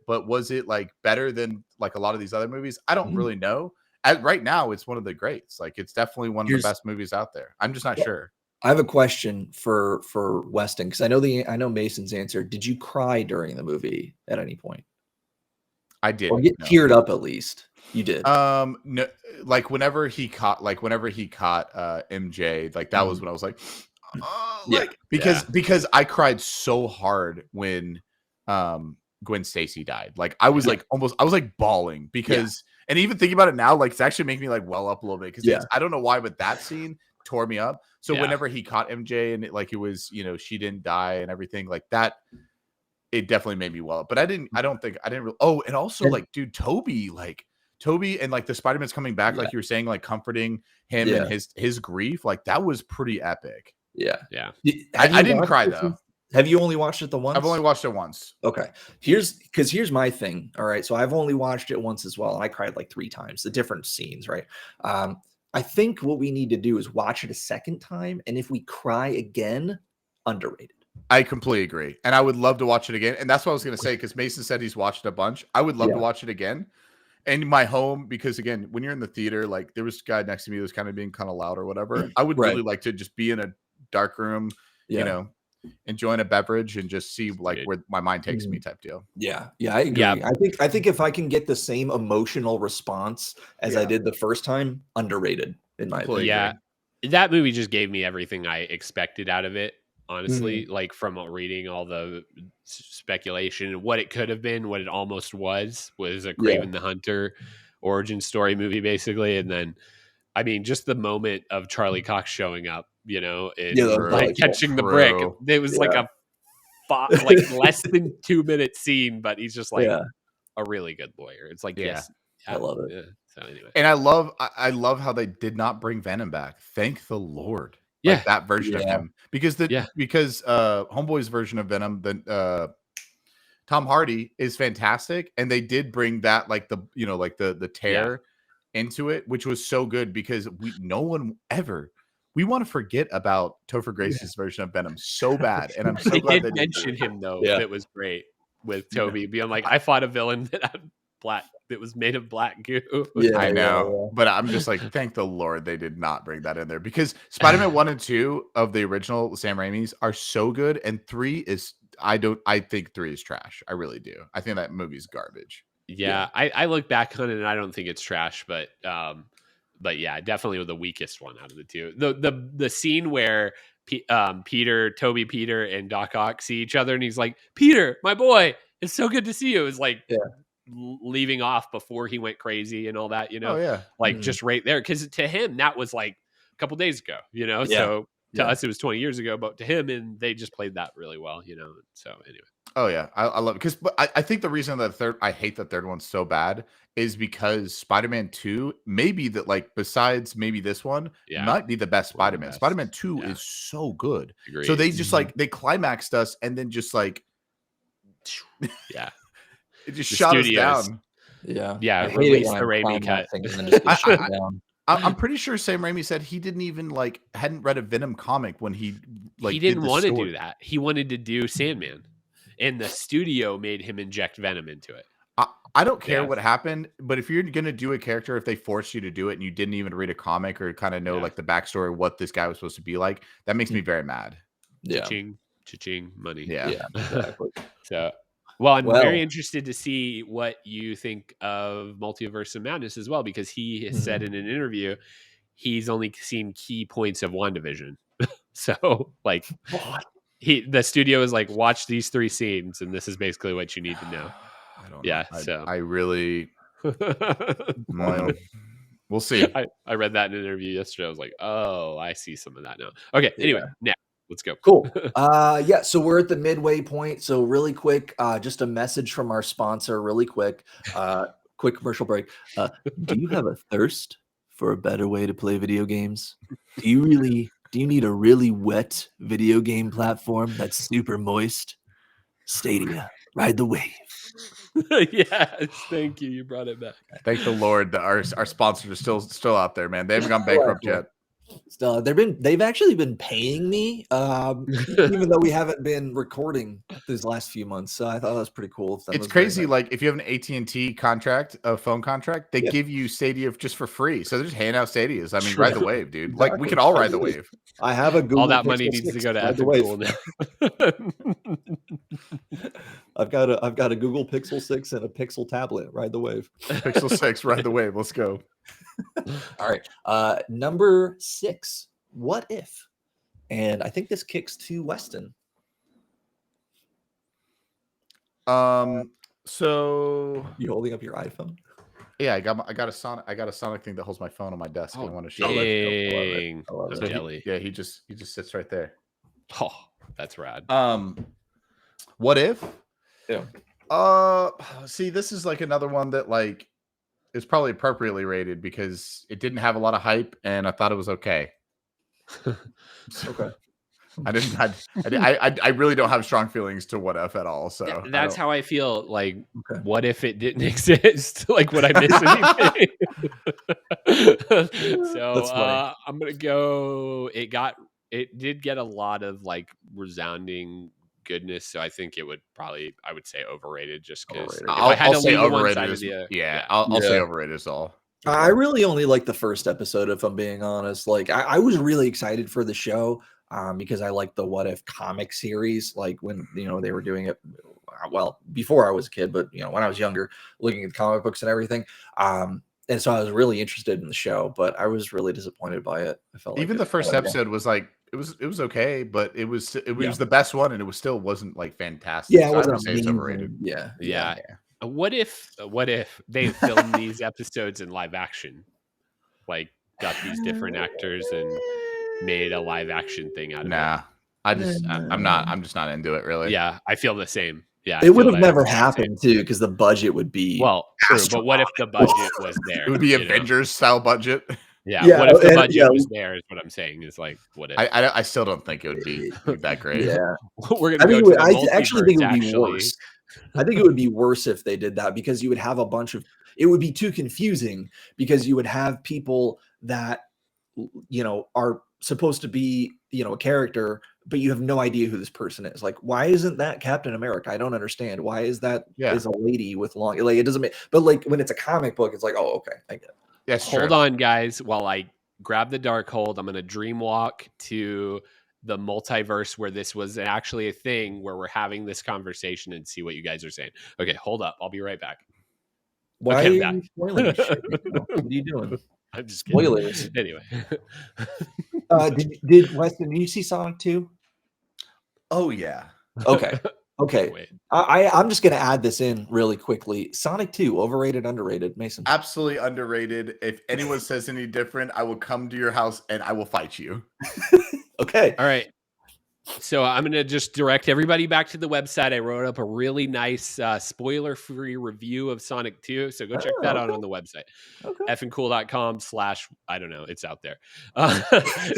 Speaker 4: but was it like better than like a lot of these other movies? I don't really know. Right now, it's one of the greats. Like, it's definitely one of the best movies out there. I'm just not sure.
Speaker 2: I have a question for Weston, because I know Mason's answer. Did you cry during the movie at any point?
Speaker 4: I did.
Speaker 2: Or get teared up at least. You did.
Speaker 4: No, like whenever he caught MJ, like that was when I was like, Because I cried so hard when Gwen Stacy died. Like I was like I was like bawling because and even thinking about it now, like it's actually making me like well up a little bit because I don't know why, but that scene tore me up. So whenever he caught MJ and it was, she didn't die and everything like that, it definitely made me well up. But I didn't really, and also like, dude, Toby and like the Spider-Man's coming back, like you were saying, like comforting him and his grief, like that was pretty epic.
Speaker 3: Yeah.
Speaker 4: I didn't cry though.
Speaker 2: Have you only watched it the once?
Speaker 4: I've only watched it once.
Speaker 2: Okay. Here's my thing. All right. So I've only watched it once as well. And I cried like 3 times, the different scenes, right? I think what we need to do is watch it a second time. And if we cry again, underrated.
Speaker 4: I completely agree. And I would love to watch it again. And that's what I was going to say, because Mason said he's watched a bunch. I would love to watch it again. And my home, because again, when you're in the theater, like there was a guy next to me that was kind of being kind of loud or whatever. I would really like to just be in a dark room, enjoying a beverage and just see like where my mind takes me type deal.
Speaker 2: Yeah. I agree. I think if I can get the same emotional response as I did the first time, underrated in my opinion.
Speaker 3: Yeah. That movie just gave me everything I expected out of it. Honestly, like from reading all the speculation, what it could have been, what it almost was a Kraven the Hunter origin story movie, basically. And then, I mean, just the moment of Charlie Cox showing up, and like catching the brick. It was like a less than 2-minute scene, but he's just like a really good lawyer. It's like,
Speaker 2: I love it.
Speaker 3: Yeah. So anyway,
Speaker 4: and I love how they did not bring Venom back. Thank the Lord. Like that version of him, because Homeboy's version of Venom, the Tom Hardy is fantastic, and they did bring that like the tear into it, which was so good because we want to forget about Topher Grace's version of Venom so bad, and I'm so glad
Speaker 3: they did mention him though. It was great with Toby being like, I fought a villain that had that was made of black goo.
Speaker 4: I know, but I'm just like, thank the Lord they did not bring that in there, because Spider-Man 1 and 2 of the original Sam Raimi's are so good, and 3 is I think 3 is trash. I really do. I think that movie's garbage.
Speaker 3: I look back on it and I don't think it's trash, but yeah, definitely the weakest one out of the two. The scene where Toby Peter and Doc Ock see each other and he's like, Peter, my boy, it's so good to see you. It's like leaving off before he went crazy and all that, just right there, because to him that was like a couple days ago, so to us it was 20 years ago, but to him, and they just played that really well, so anyway.
Speaker 4: I love it, because I think the reason that I hate the third one so bad is because Spider-Man 2 maybe that, like, besides maybe this one, might be the best Spider-Man. Spider-Man 2 is so good.
Speaker 3: Agreed.
Speaker 4: So they just like they climaxed us and then just like it just shot us down.
Speaker 3: Release the Raimi cut.
Speaker 4: I'm pretty sure Sam Raimi said he didn't even hadn't read a Venom comic when he
Speaker 3: didn't want to do that. He wanted to do Sandman, and the studio made him inject Venom into it.
Speaker 4: I don't care what happened, but if you're gonna do a character, if they force you to do it and you didn't even read a comic or kind of know like the backstory of what this guy was supposed to be like, that makes me very mad.
Speaker 3: Cha-ching, money.
Speaker 2: Yeah, exactly.
Speaker 3: So. Well, I'm very interested to see what you think of Multiverse of Madness as well, because he has said in an interview he's only seen key points of WandaVision. So, like, the studio is like, watch these 3 scenes, and this is basically what you need to know.
Speaker 4: I don't know. I really... We'll see.
Speaker 3: I read that in an interview yesterday. I was like, oh, I see some of that now. Okay, anyway, now. Let's go.
Speaker 2: Cool. So we're at the midway point. So really quick, just a message from our sponsor really quick. Quick commercial break. Do you have a thirst for a better way to play video games? Do you need a really wet video game platform that's super moist? Stadia, ride the wave.
Speaker 3: Yes, thank you. You brought it back.
Speaker 4: Thank the Lord that our sponsors are still out there, man. They haven't gone bankrupt yet.
Speaker 2: Still, they've actually been paying me, even though we haven't been recording these last few months. So I thought that was pretty cool.
Speaker 4: It's crazy. Like, if you have an AT&T contract, a phone contract, they give you Stadia just for free. So they're just handing out Stadias. I mean, ride the wave, dude. Exactly. Like, we could all ride the wave.
Speaker 2: I have a Google.
Speaker 3: All that
Speaker 2: Pixel
Speaker 3: money needs to go to EFNcool now.
Speaker 2: I've got a Google Pixel 6 and a Pixel tablet. Ride the wave.
Speaker 4: Pixel 6, ride the wave. Let's go.
Speaker 2: All right. Number 6. What if And I think this kicks to Weston.
Speaker 4: So
Speaker 2: You holding up your iPhone?
Speaker 4: yeah, I got a Sonic thing that holds my phone on my desk. And I want to show
Speaker 2: that's
Speaker 4: it.
Speaker 2: dope. I love it.
Speaker 3: Dang.
Speaker 2: I love
Speaker 3: I'm
Speaker 2: it.
Speaker 3: jelly.
Speaker 4: He just sits right there.
Speaker 3: Oh, that's rad.
Speaker 4: What if?
Speaker 2: Yeah.
Speaker 4: See, this is like another one that like is probably appropriately rated because it didn't have a lot of hype and I thought it was okay.
Speaker 2: Okay.
Speaker 4: I really don't have strong feelings to What If at all. So
Speaker 3: That's how I feel. Like,
Speaker 2: Okay.
Speaker 3: what if it didn't exist? Like, would I miss anything?
Speaker 2: That's funny.
Speaker 3: I'm gonna go. It did get a lot of like resounding goodness, so I think I would say overrated, just because
Speaker 2: Overrated.
Speaker 3: if I had
Speaker 4: I'll
Speaker 3: to
Speaker 4: say
Speaker 3: lean to one
Speaker 4: overrated
Speaker 3: side
Speaker 4: as
Speaker 3: of the
Speaker 4: I'll say
Speaker 2: Yeah.
Speaker 4: overrated as all.
Speaker 2: I really only like the first episode, if I'm being honest. Like, I was really excited for the show because I like the What If comic series. Like when they were doing it, well, before I was a kid, but when I was younger, looking at the comic books and everything. And so I was really interested in the show, but I was really disappointed by it. I felt like
Speaker 4: Even the first episode was like it was okay, but it was the best one, and it wasn't like fantastic.
Speaker 2: Yeah, it
Speaker 4: So I would
Speaker 2: wasn't
Speaker 4: say it's
Speaker 2: amazing.
Speaker 4: overrated.
Speaker 3: Yeah. What if they filmed these episodes in live action? Like, got these different actors and made a live action thing out of it.
Speaker 4: I'm just not into it really.
Speaker 3: Yeah, I feel the same. Yeah,
Speaker 2: It would have never happened too, because the budget would be
Speaker 3: true. But what if the budget was there?
Speaker 4: It would be Avengers style budget.
Speaker 3: Yeah. What if the budget was there? Is what I'm saying. Is like, what if?
Speaker 4: I still don't think it would be that great.
Speaker 2: Yeah,
Speaker 3: we're gonna go to the multiverse.
Speaker 2: I actually think it would be worse. I think it would be worse if they did that, because you would have a bunch of. It would be too confusing, because you would have people that are supposed to be a character, but you have no idea who this person is. Like, why isn't that Captain America? I don't understand. Why is that is a lady with long, like, it doesn't make, but like when it's a comic book, it's like, oh, okay, I get it.
Speaker 4: Yes,
Speaker 3: hold on, guys, while I grab the dark hold. I'm gonna dream walk to the multiverse where this was actually a thing, where we're having this conversation, and see what you guys are saying. Okay, hold up, I'll be right back.
Speaker 2: Why
Speaker 3: are
Speaker 2: you spoiling shit? What are you doing?
Speaker 3: I'm just kidding.
Speaker 2: Spoilers.
Speaker 3: Anyway.
Speaker 2: Did Weston, did you see Sonic 2?
Speaker 4: Oh yeah.
Speaker 2: Okay.
Speaker 3: Wait.
Speaker 2: I'm just gonna add this in really quickly. Sonic 2, overrated, underrated, Mason?
Speaker 4: Absolutely underrated. If anyone says any different, I will come to your house and I will fight you.
Speaker 2: Okay.
Speaker 3: All right. So I'm going to just direct everybody back to the website. I wrote up a really nice spoiler-free review of Sonic 2. So go check that out on the website.
Speaker 2: Okay.
Speaker 3: EFNcool.com / I don't know. It's out there.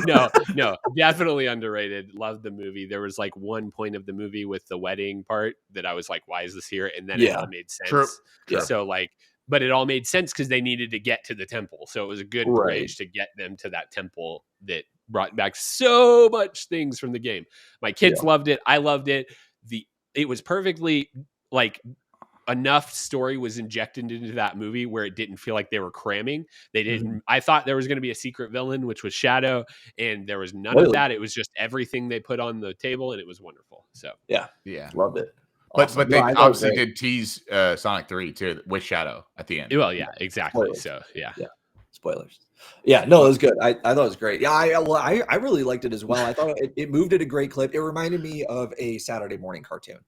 Speaker 3: No, definitely underrated. Loved the movie. There was like one point of the movie with the wedding part that I was like, why is this here? And then it all made sense.
Speaker 4: True.
Speaker 3: So like, but it all made sense because they needed to get to the temple. So it was a good bridge to get them to that temple that brought back so much things from the game. My kids loved it. I loved it. It was perfectly like enough story was injected into that movie where it didn't feel like they were cramming. They didn't. I thought there was going to be a secret villain, which was Shadow, and there was none of that. It was just everything they put on the table, and it was wonderful. So
Speaker 2: yeah, loved it.
Speaker 4: Awesome. But they obviously did tease Sonic 3 too with Shadow at the end.
Speaker 3: Well, yeah, exactly.
Speaker 2: Spoilers.
Speaker 3: So yeah.
Speaker 2: Spoilers. Yeah, no, it was good. I thought it was great. Yeah, I really liked it as well. I thought it moved at a great clip. It reminded me of a Saturday morning cartoon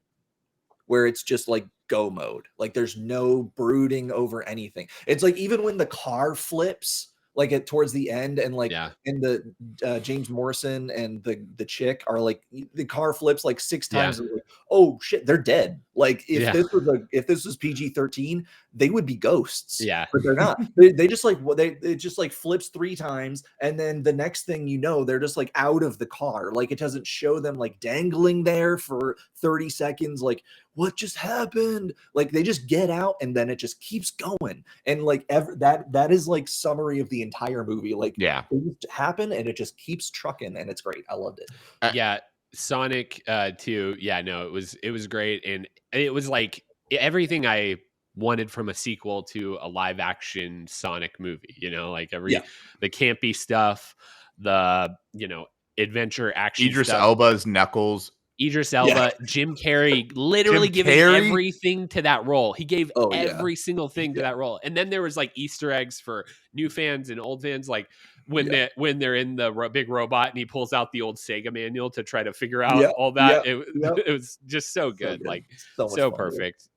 Speaker 2: where it's just like go mode. Like there's no brooding over anything. It's like even when the car flips, like towards the end, and like and the James Morrison and the chick are like, the car flips like 6 times. And like, oh shit, they're dead. Like if this was PG-13, they would be ghosts.
Speaker 3: Yeah,
Speaker 2: but they're not. They just like it just like flips 3 times, and then the next thing you know, they're just like out of the car. Like it doesn't show them like dangling there for 30 seconds. Like what just happened? Like they just get out, and then it just keeps going. And like that is like summary of the entire movie. Like things happen, and it just keeps trucking, and it's great. I loved it.
Speaker 3: Sonic 2. Yeah, no, it was great, and it was like everything I wanted from a sequel to a live action Sonic movie. Like the campy stuff, the adventure action.
Speaker 4: Idris Elba's Knuckles.
Speaker 3: Idris Elba, Jim Carrey, literally giving everything to that role. He gave every single thing to that role. And then there was like Easter eggs for new fans and old fans. Like when they're in the big robot and he pulls out the old Sega manual to try to figure out
Speaker 2: Yeah,
Speaker 3: all that.
Speaker 2: yeah,
Speaker 3: It,
Speaker 2: yeah.
Speaker 3: it was just so good, like
Speaker 2: So much
Speaker 3: so
Speaker 2: fun,
Speaker 3: perfect.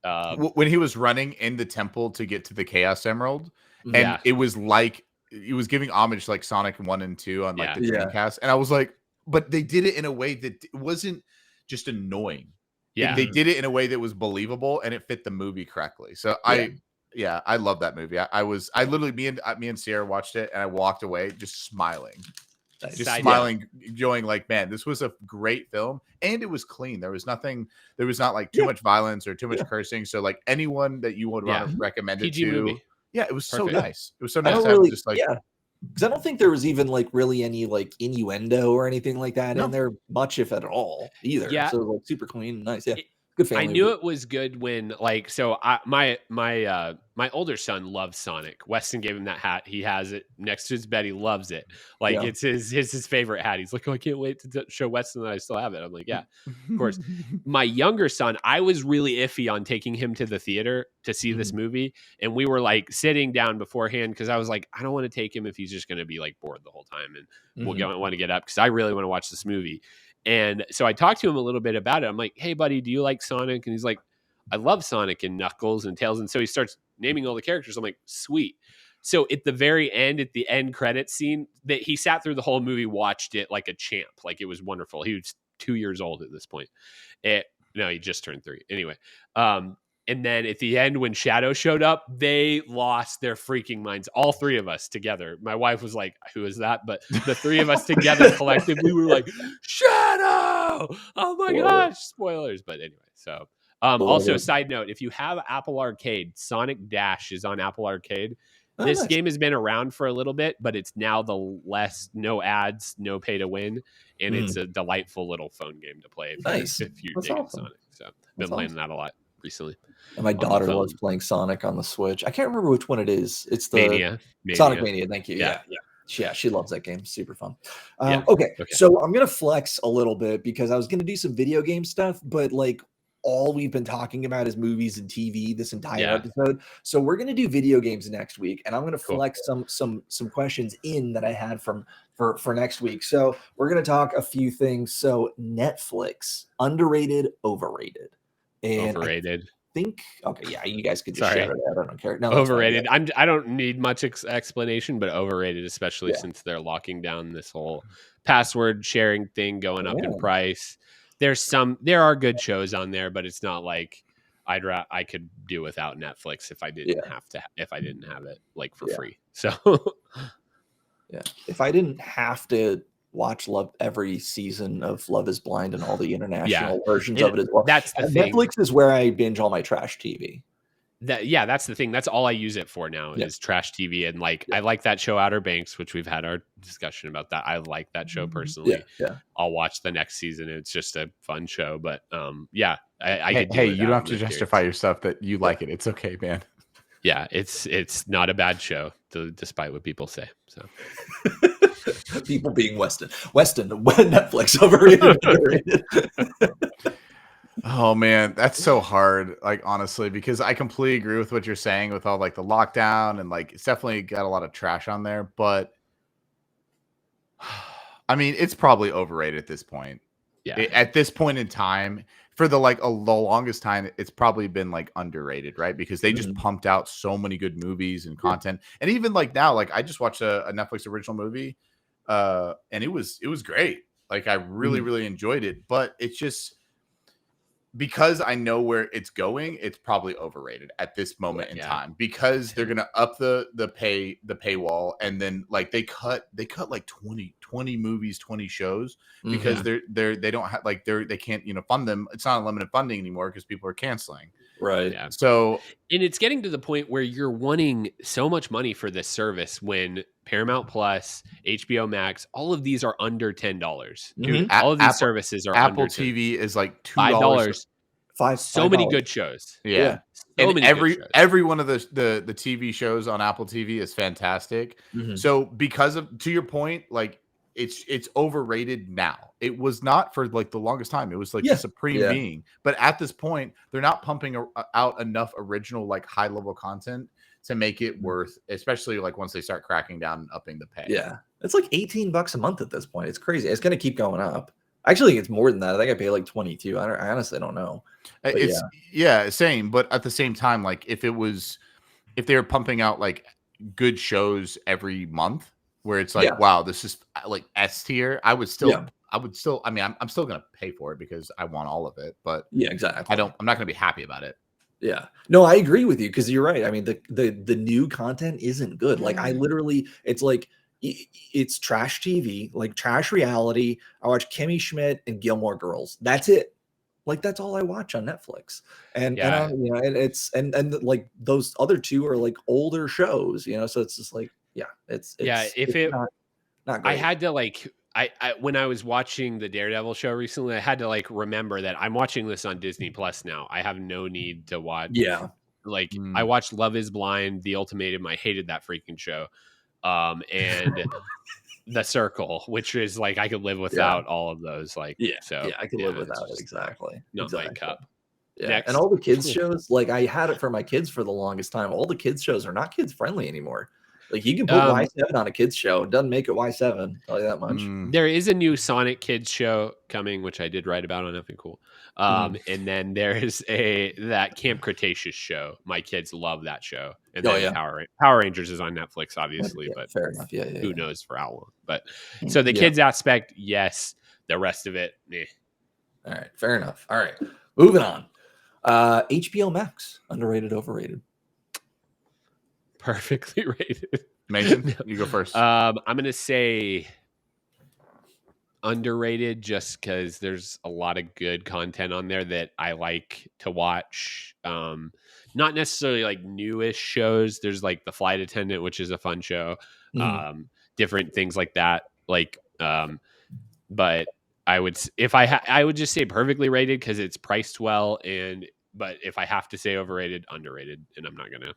Speaker 4: When he was running in the temple to get to the Chaos Emerald, and
Speaker 3: Yeah.
Speaker 4: it was like it was giving homage to like Sonic 1 and 2 on like the
Speaker 2: Yeah.
Speaker 4: Dreamcast, and I was like, but they did it in a way that it wasn't just annoying.
Speaker 3: Yeah.
Speaker 4: They did it in a way that was believable and it fit the movie correctly. So I love that movie. I literally me and Sierra watched it and I walked away just smiling. Just smiling, enjoying, like, man, this was a great film, and it was clean. There was not like too much violence or too much cursing. So, like, anyone that you would want to recommend it
Speaker 3: PG
Speaker 4: to,
Speaker 3: movie.
Speaker 4: yeah, it was
Speaker 3: Perfect.
Speaker 4: so nice. It was so
Speaker 2: I
Speaker 4: nice
Speaker 2: don't
Speaker 4: to have
Speaker 2: really,
Speaker 4: just like,
Speaker 2: because I don't think there was even like really any like innuendo or anything like that in there, much if at all, either.
Speaker 3: Yeah.
Speaker 2: So like super clean, nice, good family.
Speaker 3: I knew it was good when, like, so my older son loves Sonic. Weston gave him that hat. He has it next to his bed. He loves it. Like it's his favorite hat. He's like, oh, I can't wait to show Weston that I still have it. I'm like, yeah, of course. My younger son, I was really iffy on taking him to the theater to see this movie, and we were like sitting down beforehand because I was like, I don't want to take him if he's just going to be like bored the whole time, and we'll want to get up because I really want to watch this movie. And so I talked to him a little bit about it. I'm like, hey, buddy, do you like Sonic? And he's like, I love Sonic and Knuckles and Tails. And so he starts naming all the characters. I'm like, sweet. So at the very end, at the end credits scene, that he sat through the whole movie, watched it like a champ. Like it was wonderful. He was 2 years old at this point. No, he just turned 3. Anyway. And then at the end, when Shadow showed up, they lost their freaking minds. All 3 of us together. My wife was like, who is that? But the 3 of us together collectively were like, Shadow! Oh my gosh! Spoilers. But anyway, so also, side note, if you have Apple Arcade, Sonic Dash is on Apple Arcade. This game has been around for a little bit, but it's now no ads, no pay to win. And it's a delightful little phone game to play if you dig Sonic. So I've been playing that a lot recently.
Speaker 2: And my daughter loves playing Sonic on the Switch. I can't remember which one it is. It's the
Speaker 3: Mania.
Speaker 2: Sonic Mania. Thank you. Yeah. She loves that game. Super fun. Okay, so I'm gonna flex a little bit because I was gonna do some video game stuff, but like all we've been talking about is movies and TV this entire episode. So we're gonna do video games next week, and I'm gonna flex some questions in that I had for next week. So we're gonna talk a few things. So Netflix, underrated, overrated. And
Speaker 3: overrated.
Speaker 2: You guys could just share it. I don't care. No,
Speaker 3: overrated. I don't need much explanation, but overrated, especially since they're locking down this whole password sharing thing going up in price. There are good shows on there, but it's not like I could do without Netflix if I didn't have it like for free. So
Speaker 2: if I didn't have to watch every season of Love is Blind and all the international versions of it as well.
Speaker 3: That's the thing.
Speaker 2: Netflix is where I binge all my trash TV.
Speaker 3: That's the thing. That's all I use it for now is trash TV. And like, I like that show Outer Banks, which we've had our discussion about that. I like that show personally. I'll watch the next season. It's just a fun show, but I
Speaker 4: hey, you don't have to justify yourself that you like it. It's okay, man.
Speaker 3: Yeah. It's not a bad show despite what people say. So
Speaker 2: people being Weston, Netflix overrated.
Speaker 4: Oh man, that's so hard. Like honestly, because I completely agree with what you're saying with all like the lockdown and like it's definitely got a lot of trash on there. But I mean, it's probably overrated at this point.
Speaker 3: Yeah,
Speaker 4: at this point in time, for the longest time, it's probably been like underrated, right? Because they just pumped out so many good movies and content, and even like now, like I just watched a Netflix original movie, and it was great. Like I really enjoyed it, but it's just. Because I know where it's going, it's probably overrated at this moment in time because they're gonna up the paywall, and then like they cut like 20 movies, 20 shows because they don't have they can't fund them. It's not unlimited funding anymore because people are canceling.
Speaker 2: Right.
Speaker 3: Yeah.
Speaker 4: So
Speaker 3: and it's getting to the point where you're wanting so much money for this service when Paramount Plus, HBO Max, all of these are under $10. Dude, all of these services are
Speaker 4: Apple
Speaker 3: under
Speaker 4: TV is like
Speaker 3: $5.
Speaker 2: So
Speaker 3: many good shows.
Speaker 4: Yeah.
Speaker 3: So
Speaker 4: and every one of the TV shows on Apple TV is fantastic. So because of, to your point, like it's overrated now. It was not for like the longest time. It was like the supreme being. But at this point, they're not pumping out enough original like high level content to make it worth, especially like once they start cracking down and upping the pay.
Speaker 2: Yeah. It's like $18 a month at this point. It's crazy. It's going to keep going up. Actually, it's more than that. I think I pay like 22. I honestly don't know. But
Speaker 4: It's same. But at the same time, like if they were pumping out like good shows every month, where it's like, wow, this is like S tier, I would still. I mean, I'm still gonna pay for it because I want all of it. But
Speaker 2: exactly.
Speaker 4: I'm not gonna be happy about it.
Speaker 2: Yeah. No, I agree with you because you're right. I mean, the new content isn't good. Like I literally, it's like it's trash TV, like trash reality. I watch Kimmy Schmidt and Gilmore Girls. That's it. Like that's all I watch on Netflix. And you know, and it's and like those other two are like older shows, you know. So it's just like, it's not great.
Speaker 3: I had to like I when I was watching the Daredevil show recently, I had to like remember that I'm watching this on Disney Plus now. I have no need to watch.
Speaker 2: Yeah.
Speaker 3: Like I watched Love Is Blind, The Ultimatum. I hated that freaking show. And The Circle, which is like I could live without all of those. Like
Speaker 2: I could live without it. Exactly.
Speaker 3: Not my cup.
Speaker 2: Yeah.
Speaker 3: Next.
Speaker 2: And all the kids shows, like I had it for my kids for the longest time. All the kids shows are not kids friendly anymore. Like you can put Y7 on a kids show. It doesn't make it Y7. I'll tell you that much.
Speaker 3: There is a new Sonic Kids show coming, which I did write about on EFNcool. And then there is that Camp Cretaceous show. My kids love that show. And then Power Rangers is on Netflix, obviously, but
Speaker 2: fair enough.
Speaker 3: Who knows for how long? But so the kids aspect, yes. The rest of it, meh.
Speaker 2: All right, fair enough. All right, moving on. HBO Max, underrated, overrated.
Speaker 3: Perfectly rated.
Speaker 4: Mason, you go first.
Speaker 3: I'm gonna say underrated just because there's a lot of good content on there that I like to watch. Not necessarily like newish shows. There's like The Flight Attendant, which is a fun show. Different things like that. Like, but I would I would just say perfectly rated because it's priced well. But if I have to say overrated, underrated, and I'm not gonna.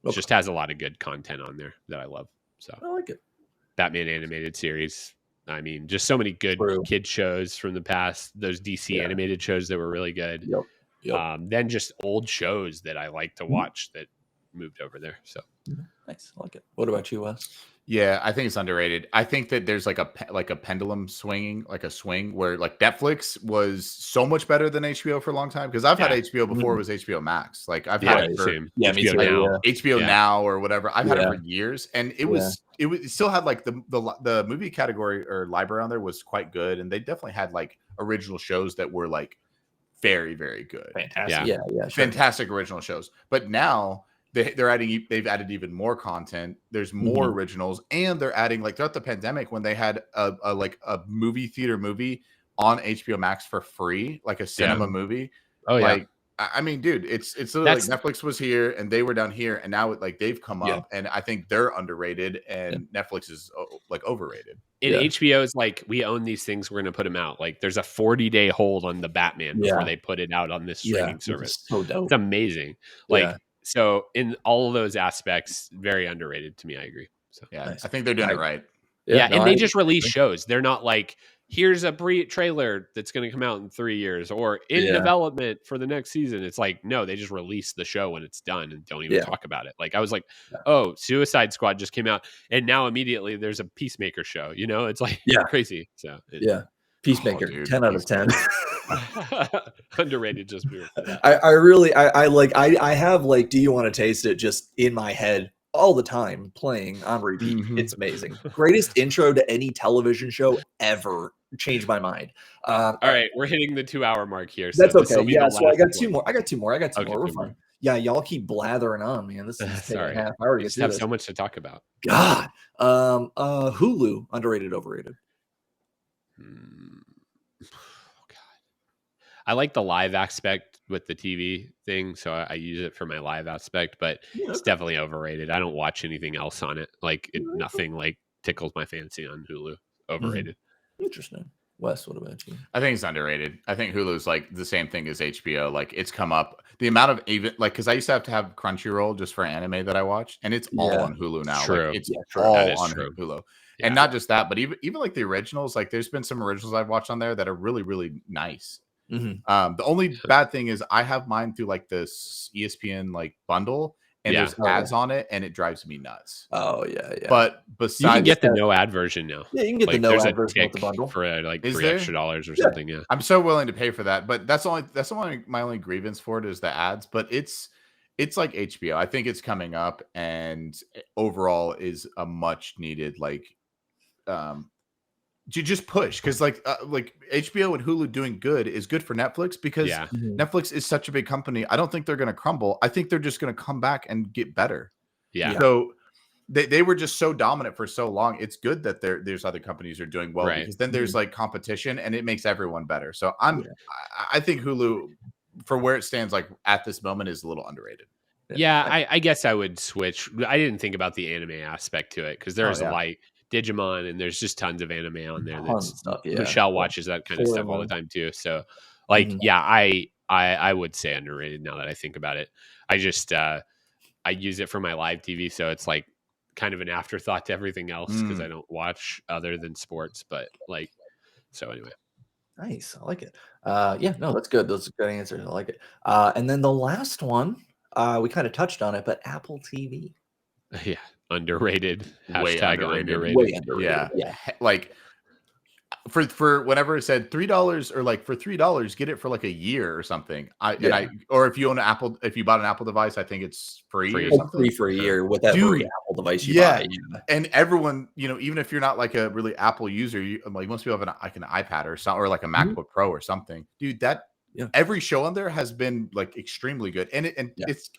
Speaker 3: It just has a lot of good content on there that I love. So
Speaker 2: I like it.
Speaker 3: Batman animated series. I mean, just so many good kid shows from the past. Those DC animated shows that were really good. Then just old shows that I like to watch that moved over there. So
Speaker 2: nice. I like it. What about you, Wes?
Speaker 4: Yeah, I think it's underrated. I think that there's like a pendulum swinging, like a swing where like Netflix was so much better than HBO for a long time because I've had HBO before it was HBO Max. Like I've had it for HBO Now or whatever. I've had it for years, and it still had like the movie category or library on there was quite good, and they definitely had like original shows that were like very, very good,
Speaker 2: fantastic,
Speaker 4: fantastic original shows. But now they've added even more content. There's more originals, and they're adding like throughout the pandemic when they had a movie theater movie on HBO Max for free, like a cinema movie. I mean, dude, it's literally like Netflix was here and they were down here, and now they've come up, and I think they're underrated, and Netflix is like overrated.
Speaker 3: And HBO is like, we own these things, we're going to put them out. Like, there's a 40-day hold on the Batman before they put it out on this streaming service.
Speaker 2: So dope.
Speaker 3: It's amazing. Like, so in all of those aspects, very underrated to me. I agree. So
Speaker 4: nice. I think they're doing it right.
Speaker 3: And they just release shows. They're not like, here's a trailer that's going to come out in 3 years or in development for the next season. It's like, no, they just release the show when it's done and don't even talk about it. Like I was like, oh, Suicide Squad just came out, and now immediately there's a Peacemaker show. You know, it's like crazy. So
Speaker 2: Peacemaker, 10 out of 10.
Speaker 3: Underrated. Just
Speaker 2: I have like, do you want to taste it just in my head all the time, playing on repeat. It's amazing. Greatest intro to any television show ever. Changed my mind.
Speaker 3: All right, we're hitting the 2-hour mark here.
Speaker 2: So that's okay. Yeah, so I got two more. We're fine. Yeah, y'all keep blathering on, man. This is taking a half hour to get through
Speaker 3: have
Speaker 2: this.
Speaker 3: So much to talk about.
Speaker 2: God. Hulu, underrated, overrated.
Speaker 3: I like the live aspect with the TV thing, so I use it for my live aspect, but it's definitely overrated. I don't watch anything else on it. Like nothing like tickles my fancy on Hulu. Overrated.
Speaker 2: Interesting. Wes, what about you?
Speaker 4: I think it's underrated. I think Hulu's like the same thing as HBO. Like it's come up the amount of even like because I used to have Crunchyroll just for anime that I watch, and it's all on Hulu now.
Speaker 3: True.
Speaker 4: Like, it's all on Hulu. And not just that, but even like the originals, like there's been some originals I've watched on there that are really, really nice. The only bad thing is I have mine through like this ESPN like bundle, and
Speaker 3: Yeah.
Speaker 4: there's ads on it, and it drives me nuts.
Speaker 2: Oh yeah.
Speaker 4: But
Speaker 3: You
Speaker 4: besides,
Speaker 3: can get the no ad version now.
Speaker 2: Yeah, you can get the
Speaker 3: Like,
Speaker 2: no
Speaker 3: there's
Speaker 2: ad
Speaker 3: a
Speaker 2: version with the
Speaker 3: tick
Speaker 2: bundle.
Speaker 3: for like
Speaker 4: Is
Speaker 3: $3
Speaker 4: there?
Speaker 3: extra or
Speaker 2: Yeah.
Speaker 3: something. Yeah.
Speaker 4: I'm so willing to pay for that, but that's my only grievance for it is the ads. But it's like HBO. I think it's coming up, and overall is a much needed you just push, because like HBO and Hulu doing good is good for Netflix, because
Speaker 3: Yeah.
Speaker 4: Netflix is such a big company. I don't think they're going to crumble. I think they're just going to come back and get better.
Speaker 3: Yeah.
Speaker 4: So they were just so dominant for so long. It's good that there's other companies are doing well,
Speaker 3: Right.
Speaker 4: because then there's like competition, and it makes everyone better. So I think Hulu, for where it stands like at this moment, is a little underrated.
Speaker 3: Yeah, I guess I would switch. I didn't think about the anime aspect to it, because there's
Speaker 4: yeah.
Speaker 3: like Digimon, and there's just tons of anime on there.
Speaker 2: Tons of stuff, yeah.
Speaker 3: Michelle watches that kind of stuff all the time too. So, like, yeah, I would say underrated now that I think about it. I just I use it for my live TV, so it's like kind of an afterthought to everything else, because I don't watch other than sports. But like, so anyway.
Speaker 2: Nice. I like it. Yeah, no, that's good. Those are good answers. I like it. And then the last one, we kind of touched on it, but Apple TV.
Speaker 3: Yeah, underrated.
Speaker 4: Way
Speaker 3: Hashtag
Speaker 4: underrated.
Speaker 3: underrated.
Speaker 2: Way underrated.
Speaker 4: Yeah. Like for whenever it said $3, or like for $3, get it for like a year or something. Or if you own an Apple, if you bought an Apple device, I think it's free or
Speaker 2: It's
Speaker 4: something.
Speaker 2: free for a year with every
Speaker 4: Dude,
Speaker 2: Apple device you buy. Yeah.
Speaker 4: And everyone, even if you're not like a really Apple user, like most people have an iPad or something, or like a MacBook Pro or something. Dude, every show on there has been like extremely good. And it's,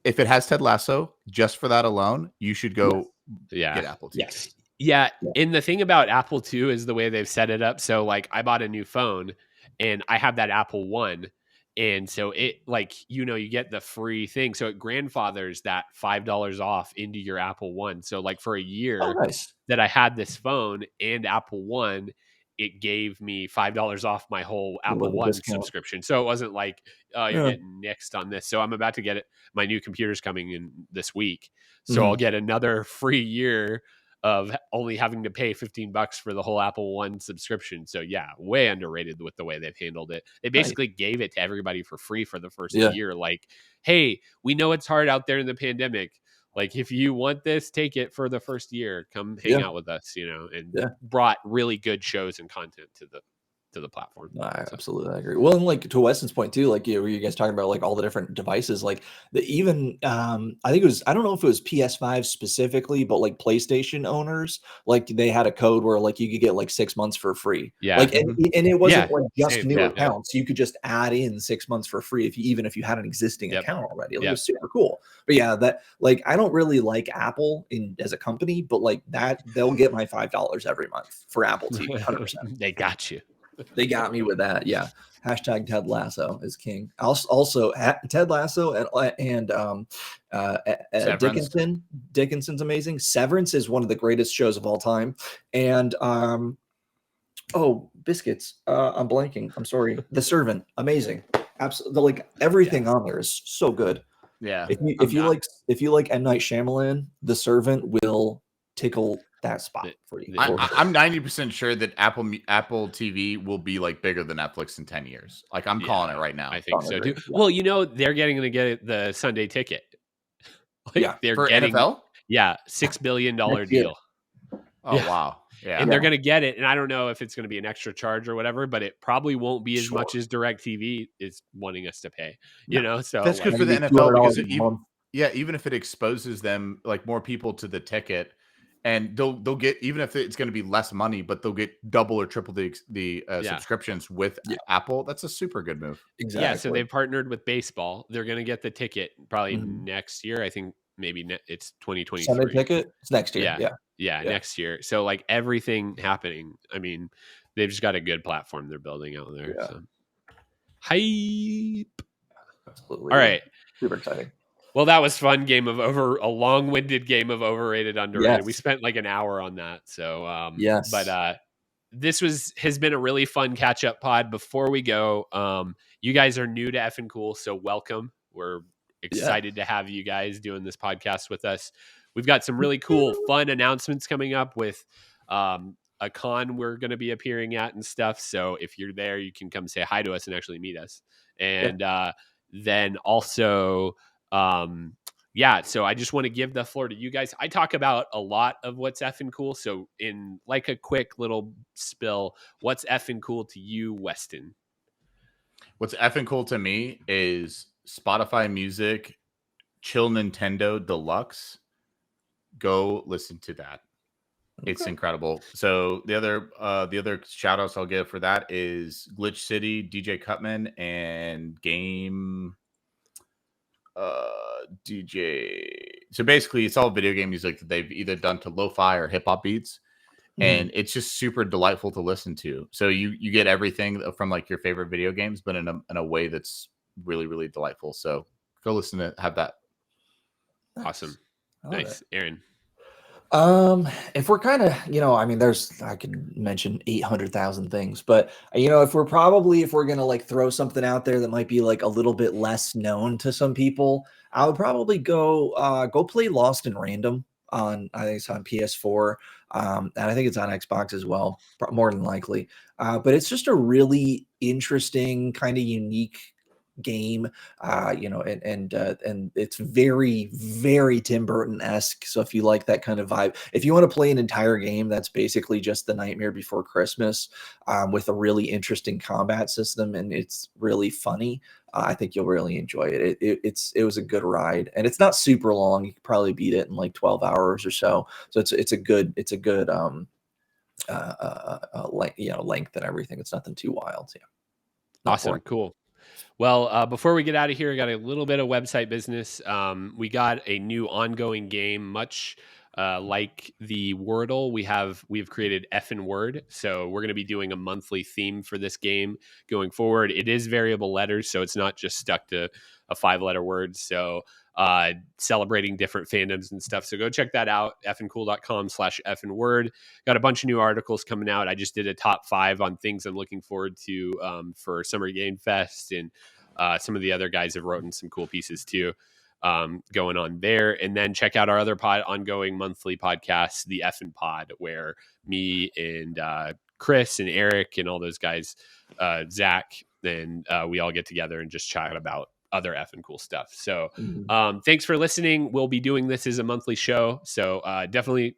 Speaker 4: if it has Ted Lasso, just for that alone, you should go get Apple TV.
Speaker 2: Yes.
Speaker 3: Yeah. And the thing about Apple too is the way they've set it up. So like, I bought a new phone and I have that Apple One. And so it like, you get the free thing. So it grandfathers that $5 off into your Apple One. So like for a year that I had this phone and Apple One, it gave me $5 off my whole Apple One subscription. So it wasn't like, you're getting nixed on this. So I'm about to get it. My new computer's coming in this week. So I'll get another free year of only having to pay $15 for the whole Apple One subscription. So yeah, way underrated with the way they've handled it. They basically gave it to everybody for free for the first year. Like, hey, we know it's hard out there in the pandemic. Like, if you want this, take it for the first year. Come hang out with us, and brought really good shows and content to the platform.
Speaker 2: I absolutely agree. Well, and like to Weston's point too, like were you guys talking about like all the different devices, like even I think it was, I don't know if it was PS5 specifically, but like PlayStation owners, like they had a code where like you could get like 6 months for free.
Speaker 3: Yeah.
Speaker 2: Like and it wasn't like just
Speaker 3: Same,
Speaker 2: new accounts. You could just add in 6 months for free even if you had an existing account already. It was super cool. But yeah, that like I don't really like Apple as a company, but like that they'll get my $5 every month for Apple TV. 100%.
Speaker 3: They got you.
Speaker 2: They got me with that. Yeah. Hashtag Ted Lasso is king. Also Ted Lasso and Dickinson's amazing. Severance is one of the greatest shows of all time. And Biscuits. I'm blanking. I'm sorry. The Servant. Amazing. Absolutely. Like everything on there is so good.
Speaker 4: Yeah.
Speaker 2: If you like M. Night Shyamalan, The Servant will tickle that spot for you.
Speaker 4: I'm 90% sure that Apple TV will be like bigger than Netflix in 10 years. Like I'm calling it right now.
Speaker 3: I think so too. Well, they're getting to get the Sunday ticket. They're
Speaker 4: for
Speaker 3: getting
Speaker 4: NFL.
Speaker 3: Yeah, $6 billion deal.
Speaker 4: Oh wow. Yeah.
Speaker 3: And they're going to get it. And I don't know if it's going to be an extra charge or whatever, but it probably won't be as much as DirecTV is wanting us to pay. So
Speaker 4: that's good for the NFL, because even if it exposes them, like more people to the ticket, and they'll get, even if it's going to be less money, but they'll get double or triple the subscriptions with Apple. That's a super good move.
Speaker 2: Exactly.
Speaker 3: Yeah. So they've partnered with baseball. They're going to get the ticket probably next year. I think maybe it's 2023.
Speaker 2: Sunday ticket. It's next year.
Speaker 3: Yeah, next year. So like everything happening. I mean, they've just got a good platform they're building out there.
Speaker 2: Yeah.
Speaker 3: So. Hype.
Speaker 2: Absolutely.
Speaker 3: All right.
Speaker 2: Super exciting.
Speaker 3: Well, that was fun. A long-winded game of overrated, underrated. We spent like an hour on that. So but this has been a really fun catch-up pod. Before we go, you guys are new to EFNcool, so welcome. We're excited to have you guys doing this podcast with us. We've got some really cool, fun announcements coming up with a con we're going to be appearing at and stuff. So if you're there, you can come say hi to us and actually meet us. And then also yeah, so I just want to give the floor to you guys. I talk about a lot of what's effing cool. So in like a quick little spill, what's effing cool to you, Weston?
Speaker 4: What's effing cool to me is Spotify Music, Chill Nintendo Deluxe. Go listen to that. Okay. It's incredible. So the other shout outs I'll give for that is Glitch City, DJ Cutman, and Game DJ. So basically it's all video game music that they've either done to lo-fi or hip-hop beats. And it's just super delightful to listen to. So you get everything from like your favorite video games, but in a way that's really, really delightful. So go listen to have that.
Speaker 3: Awesome. Nice. Aaron.
Speaker 2: If we're kind of, I mean, I could mention 800,000 things, but if we're going to like throw something out there that might be like a little bit less known to some people, I would probably go play Lost in Random I think it's on PS4. And I think it's on Xbox as well, more than likely. But it's just a really interesting, kind of unique game, and it's very, very Tim Burton-esque. So if you like that kind of vibe, if you want to play an entire game that's basically just The Nightmare Before Christmas, with a really interesting combat system, and it's really funny, I think you'll really enjoy it. It was a good ride, and it's not super long. You could probably beat it in like 12 hours or so. So it's a good length and everything. It's nothing too wild. Yeah.
Speaker 3: Awesome. Cool. Well, before we get out of here, I got a little bit of website business. We got a new ongoing game, much like the Wordle. We've created Effin' Word, so we're going to be doing a monthly theme for this game going forward. It is variable letters, so it's not just stuck to a 5-letter word. So celebrating different fandoms and stuff. So go check that out, effncool.com/effinword. Got a bunch of new articles coming out. I just did a top 5 on things I'm looking forward to for Summer Game Fest, and some of the other guys have written some cool pieces too going on there. And then check out our other ongoing monthly podcast, the Effin' Pod, where me and Chris and Eric and all those guys, Zach, and we all get together and just chat about other effing cool stuff. So thanks for listening. We'll be doing this as a monthly show. So definitely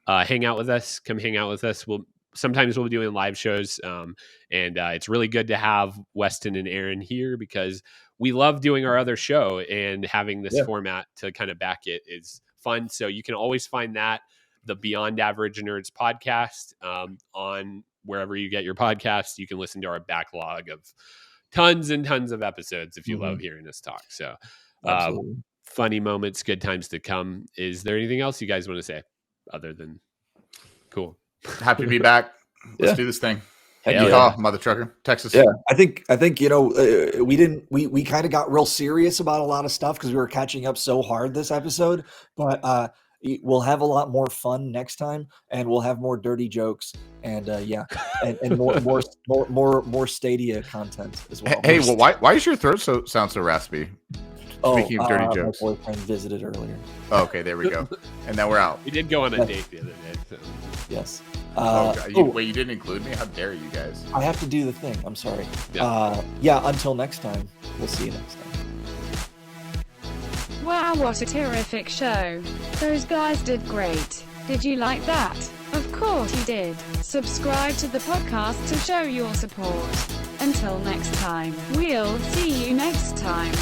Speaker 3: hang out with us. Come hang out with us. Sometimes we'll be doing live shows. And it's really good to have Weston and Aaron here because we love doing our other show, and having this format to kind of back it is fun. So you can always find that, the Beyond Average Nerds podcast, on wherever you get your podcasts. You can listen to our backlog of tons and tons of episodes if you love hearing us talk. So funny moments, good times to come. Is there anything else you guys want to say other than cool?
Speaker 4: Happy to be back. Let's do this thing. Utah, mother trucker, Texas.
Speaker 2: Yeah, I think we kind of got real serious about a lot of stuff because we were catching up so hard this episode, but we'll have a lot more fun next time, and we'll have more dirty jokes, and and more Stadia content as well.
Speaker 4: Hey, well, why is your throat sound so raspy? Speaking of dirty jokes,
Speaker 2: my boyfriend visited earlier.
Speaker 4: Oh, okay, there we go. And now we're out.
Speaker 3: We did go on a date the other day. So.
Speaker 2: Yes.
Speaker 4: Wait, you didn't include me? How dare you guys?
Speaker 2: I have to do the thing. I'm sorry. Until next time. We'll see you next time.
Speaker 1: Wow, what a terrific show. Those guys did great. Did you like that? Of course you did. Subscribe to the podcast to show your support. Until next time, we'll see you next time.